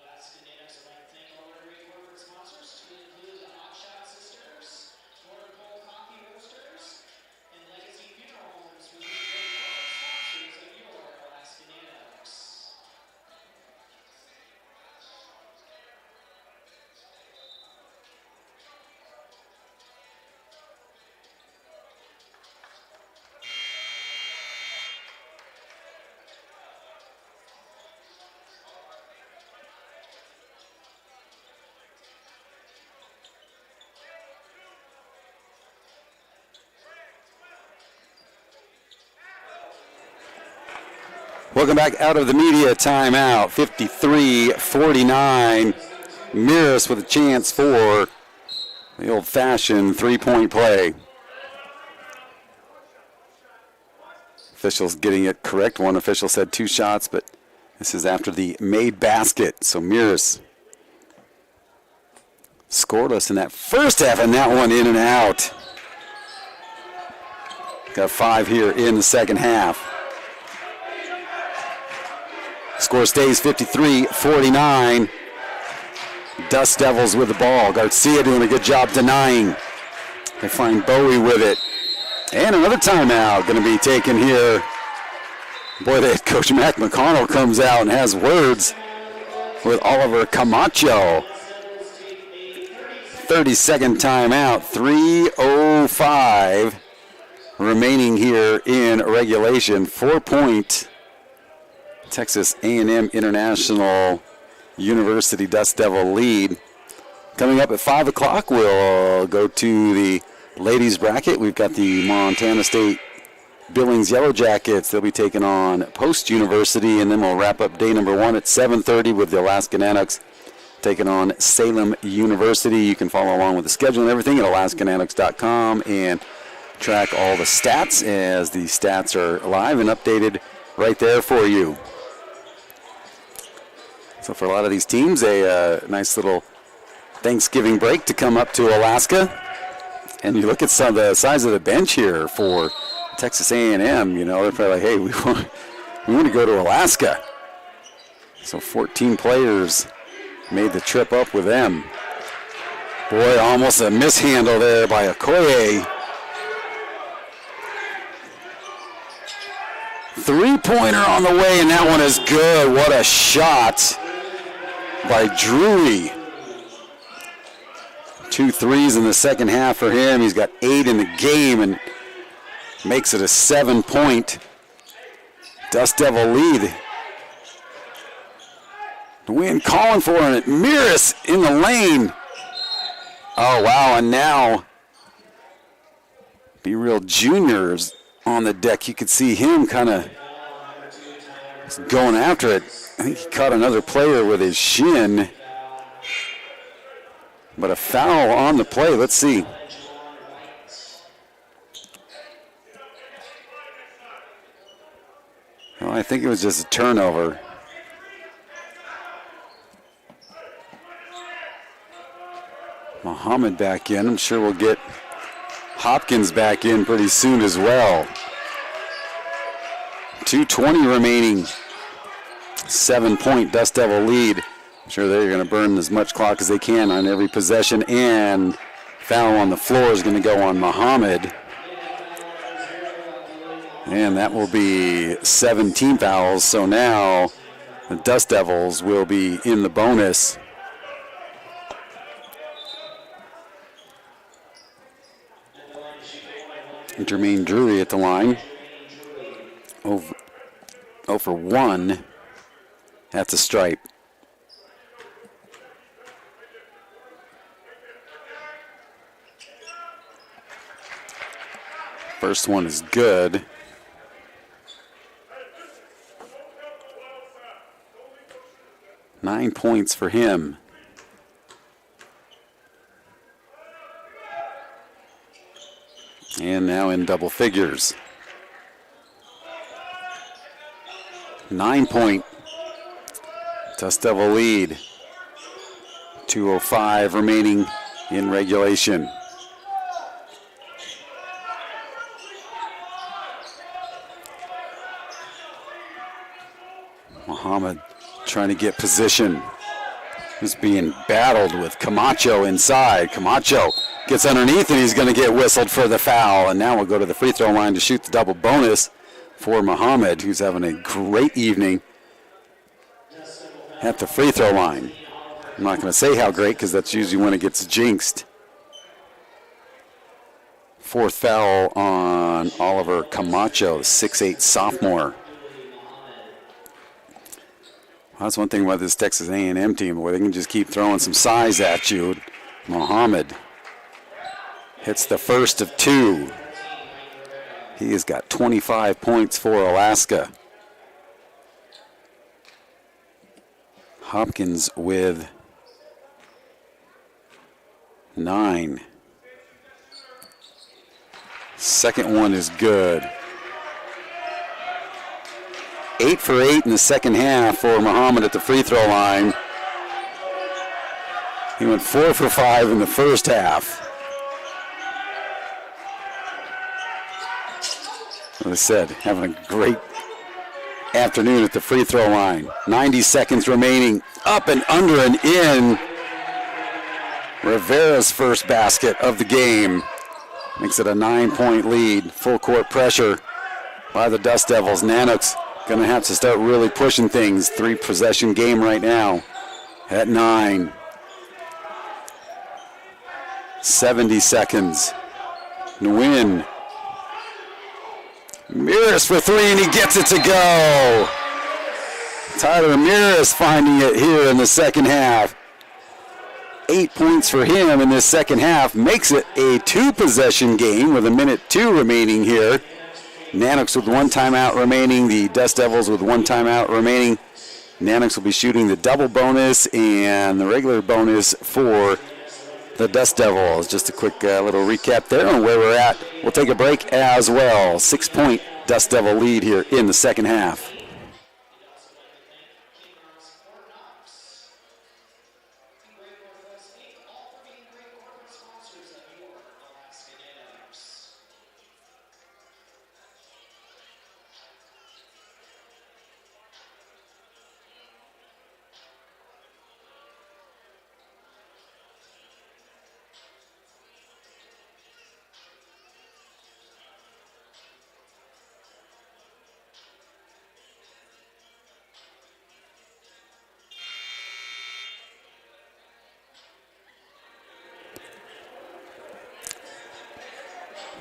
Alaska Nanooks would like to thank all our great corporate sponsors, to include the Hot Shot Sisters, Florida Pole Coffee Roasters, and Legacy Funeral Homes for these great corporate sponsors of your Alaska Nanooks. Welcome back out of the media timeout. 53-49. Miras with a chance for the old-fashioned three-point play. Officials getting it correct. One official said 2 shots, but this is after the made basket. So Miras scoreless in that first half, and that one in and out. Got 5 here in the second half. Score stays 53-49. Dust Devils with the ball. Garcia doing a good job denying. They find Bowie with it. And another timeout going to be taken here. Boy, the head coach Mac McConnell comes out and has words with Oliver Camacho. 30-second timeout. 3:05 remaining here in regulation. 4-point Texas A&M International University Dust Devil lead. Coming up at 5 o'clock, we'll go to the ladies bracket. We've got the Montana State Billings Yellow Jackets. They'll be taking on Post University, and then we'll wrap up day number 1 at 7:30 with the Alaska Nanooks taking on Salem University. You can follow along with the schedule and everything at AlaskaNanooks.com and track all the stats as the stats are live and updated right there for you. So for a lot of these teams, a nice little Thanksgiving break to come up to Alaska. And you look at some of the size of the bench here for Texas A&M, you know, they're probably like, hey, we want to go to Alaska. So 14 players made the trip up with them. Boy, almost a mishandle there by Okoye. Three-pointer on the way, and that one is good. What a shot by Drury. 2 threes in the second half for him. He's got 8 in the game and makes it a 7-point Dust Devil lead. The wind calling for it. Miras in the lane. Oh, wow, and now Be Real Jr.'s on the deck. You could see him kind of going after it. I think he caught another player with his shin. But a foul on the play. Let's see. Well, I think it was just a turnover. Muhammad back in. I'm sure we'll get Hopkins back in pretty soon as well. 2:20 remaining. 7-point Dust Devil lead. I'm sure they're going to burn as much clock as they can on every possession, and foul on the floor is going to go on Muhammad. And that will be 17 fouls, so now the Dust Devils will be in the bonus. Jermaine Drury at the line. 0 for 1. That's a stripe. First one is good. Nine points for him. And now in double figures. 9-point Dust Devil lead. 2:05 remaining in regulation. Muhammad trying to get position. He's being battled with Camacho inside. Camacho gets underneath and he's going to get whistled for the foul. And now we'll go to the free throw line to shoot the double bonus for Muhammad, who's having a great evening at the free throw line. I'm not going to say how great because that's usually when it gets jinxed. Fourth foul on Oliver Camacho, the 6'8" sophomore. That's one thing about this Texas A&M team, boy, they can just keep throwing some size at you. Muhammad hits the first of 2. He has got 25 points for Alaska. Hopkins with 9. Second one is good. 8 for 8 in the second half for Muhammad at the free throw line. He went 4 for 5 in the first half. As I said, having a great afternoon at the free throw line. 90 seconds remaining. Up and under and in. Rivera's first basket of the game. Makes it a 9-point lead. Full court pressure by the Dust Devils. Nanooks going to have to start really pushing things. 3-possession game right now at 9. 70 seconds. Nguyen. Ramirez for three, and he gets it to go. Tyler Ramirez finding it here in the second half. 8 points for him in this second half. Makes it a two-possession game with 1:02 remaining here. Nanooks with one timeout remaining. The Dust Devils with one timeout remaining. Nanooks will be shooting the double bonus and the regular bonus for the Dust Devils. Just a quick little recap there on where we're at. We'll take a break as well. 6-point Dust Devil lead here in the second half.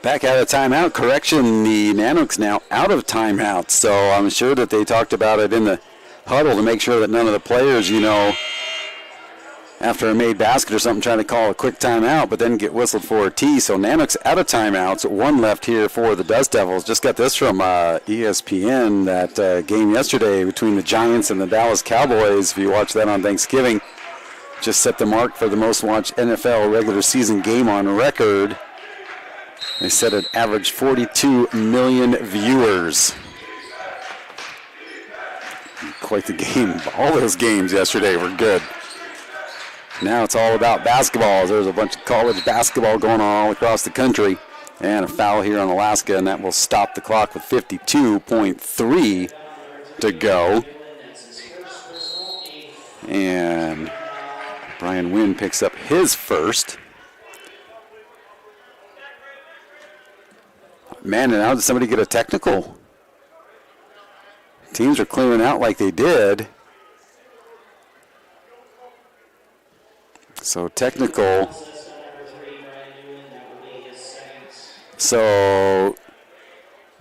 Back out of timeout. Correction, the Nanooks now out of timeout. So I'm sure that they talked about it in the huddle to make sure that none of the players, after a made basket or something, trying to call a quick timeout, but then get whistled for a tee. So Nanooks out of timeouts. One left here for the Dust Devils. Just got this from ESPN, that game yesterday between the Giants and the Dallas Cowboys. If you watched that on Thanksgiving, just set the mark for the most watched NFL regular season game on record. They said it averaged 42 million viewers. Quite the game. All those games yesterday were good. Now it's all about basketball. There's a bunch of college basketball going on all across the country. And a foul here on Alaska, and that will stop the clock with 52.3 to go. And Brian Nguyen picks up his first. Man, and now did somebody get a technical? Teams are clearing out like they did. So technical. So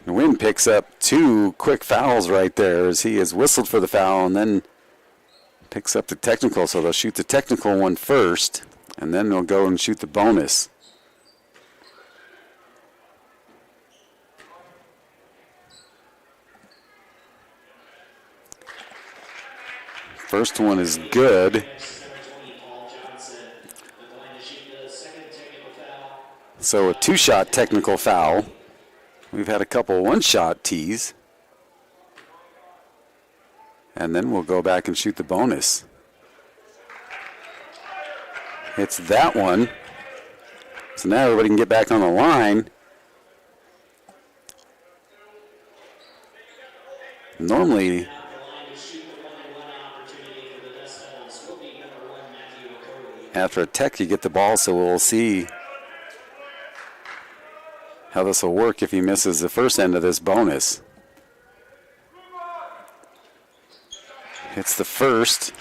Nguyen picks up two quick fouls right there as he is whistled for the foul and then picks up the technical. So they'll shoot the technical one first, and then they'll go and shoot the bonus. First one is good. So a two-shot technical foul. We've had a couple one-shot tees. And then we'll go back and shoot the bonus. It's that one. So now everybody can get back on the line. Normally, after a tech, you get the ball, so we'll see how this will work if he misses the first end of this bonus. Hits the first.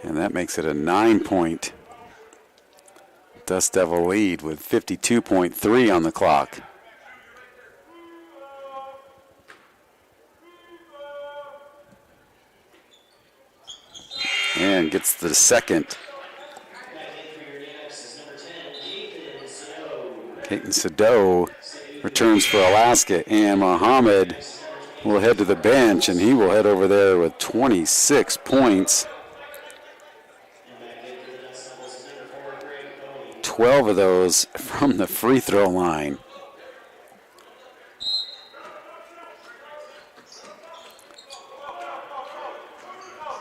And that makes it a 9-point Dust Devil lead with 52.3 on the clock. And gets the second. Peyton Sado returns for Alaska, and Muhammad will head to the bench, and he will head over there with 26 points. 12 of those from the free throw line.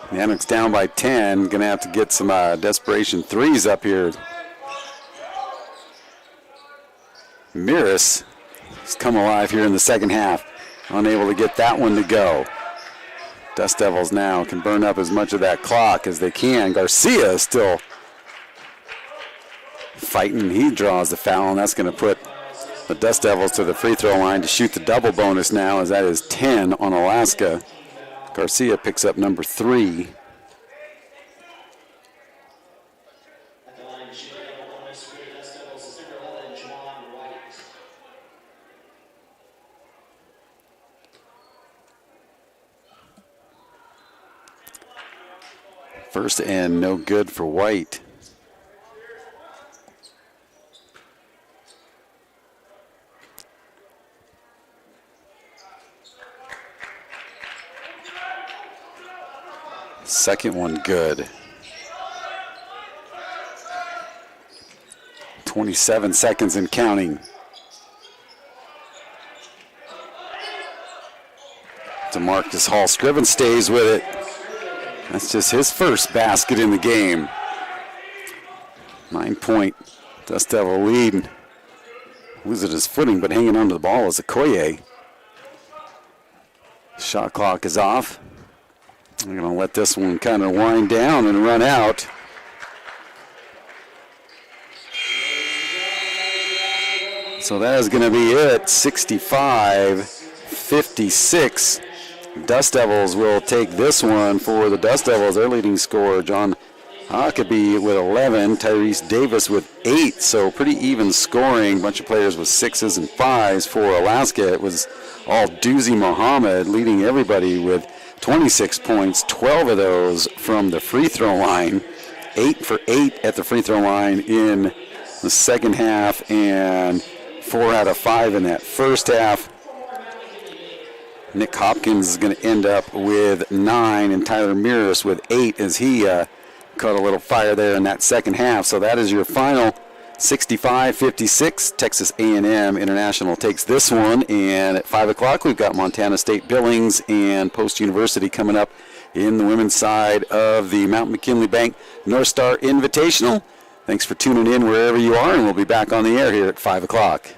Nanooks down by 10. Going to have to get some desperation threes up here. Miras has come alive here in the second half. Unable to get that one to go. Dust Devils now can burn up as much of that clock as they can. Garcia is still fighting. He draws the foul, and that's going to put the Dust Devils to the free throw line to shoot the double bonus now, as that is 10 on Alaska. Garcia picks up number 3. and shooting at Oklahoma Superior Dust Devils is number 11, Juwan White. First and no good for White. Second one good. 27 seconds and counting. DeMarcus Hall Scriven stays with it. That's just his first basket in the game. 9-point Dust Devil lead. Loses his footing, but hanging onto the ball is Okoye. Shot clock is off. We're going to let this one kind of wind down and run out. So that is going to be it. 65-56. Dust Devils will take this one. For the Dust Devils, their leading scorer, John Huckabee with 11, Tyrese Davis with 8. So pretty even scoring. Bunch of players with 6s and 5s. For Alaska, it was all Doozy Muhammad leading everybody with 26 points, 12 of those from the free throw line. 8 for 8 at the free throw line in the second half, and 4 out of 5 in that first half. Nick Hopkins is going to end up with 9, and Tyler Miras with 8 as he caught a little fire there in that second half. So that is your final. 65-56. Texas A&M International takes this one, and at 5 o'clock we've got Montana State Billings and Post University coming up in the women's side of the Mount McKinley Bank North Star Invitational. Thanks for tuning in wherever you are, and we'll be back on the air here at 5 o'clock.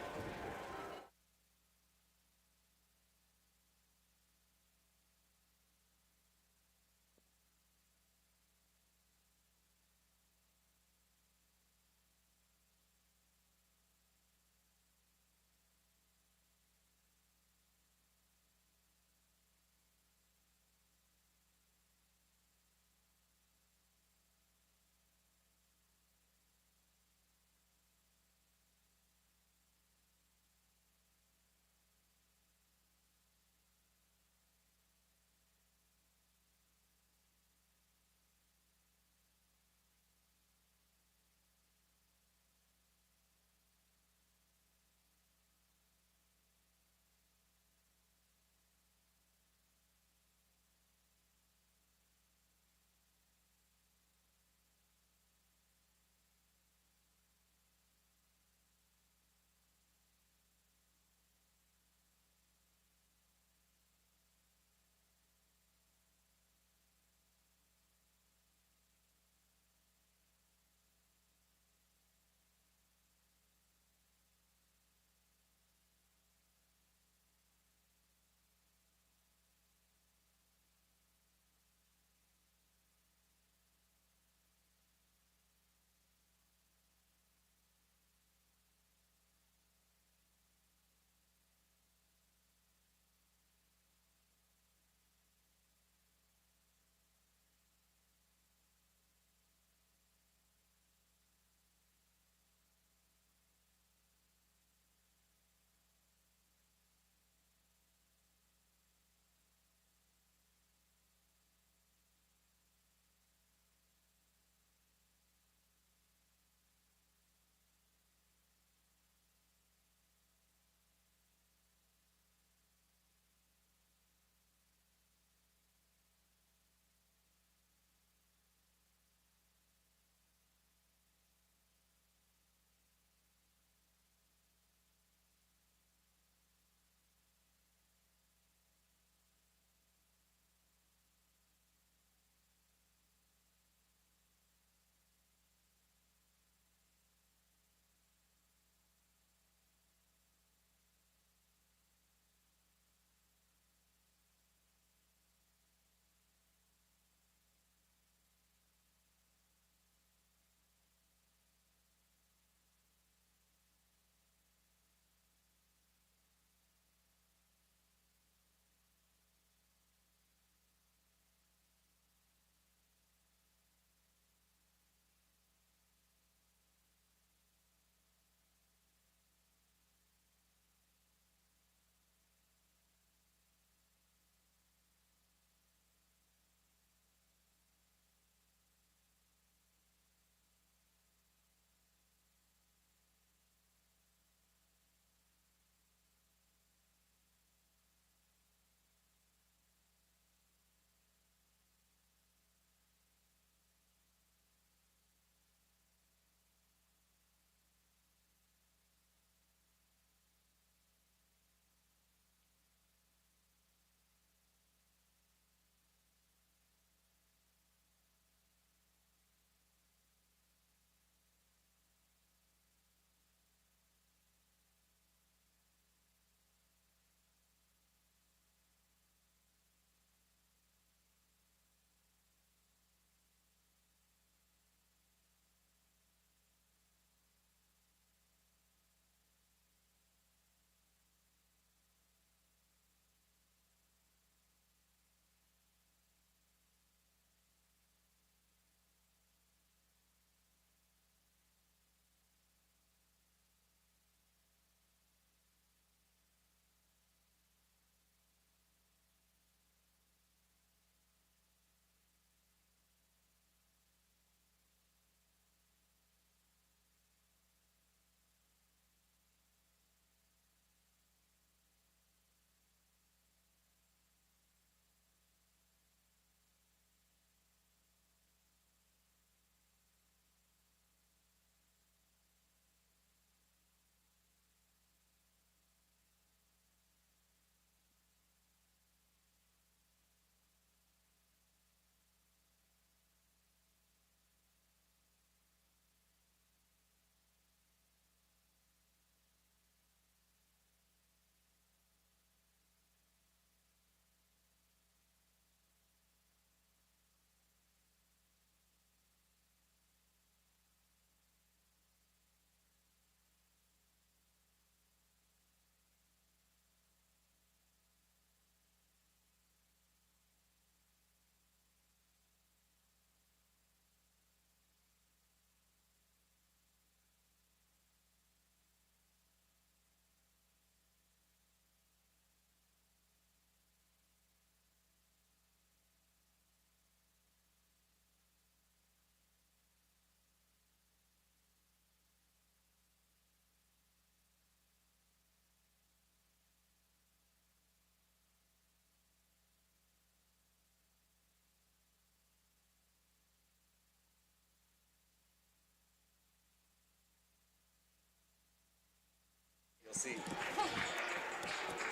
Let's see.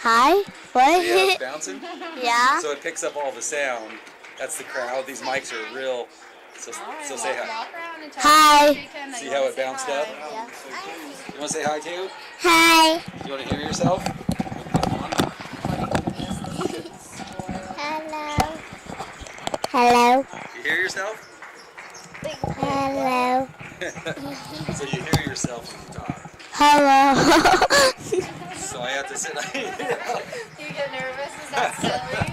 Hi? What? See how it's bouncing? Yeah. So it picks up all the sound. That's the crowd. These mics are real. So say hi. Walk around and tell Hi. her she can, that See you how wanna it say bounced hi. up? Yeah. You want to say hi too? Hi. You want to hear yourself? Hello. Hello. You hear yourself? Hello. So you hear yourself when you talk. Hello. So I have to sit. You get nervous? Is that silly?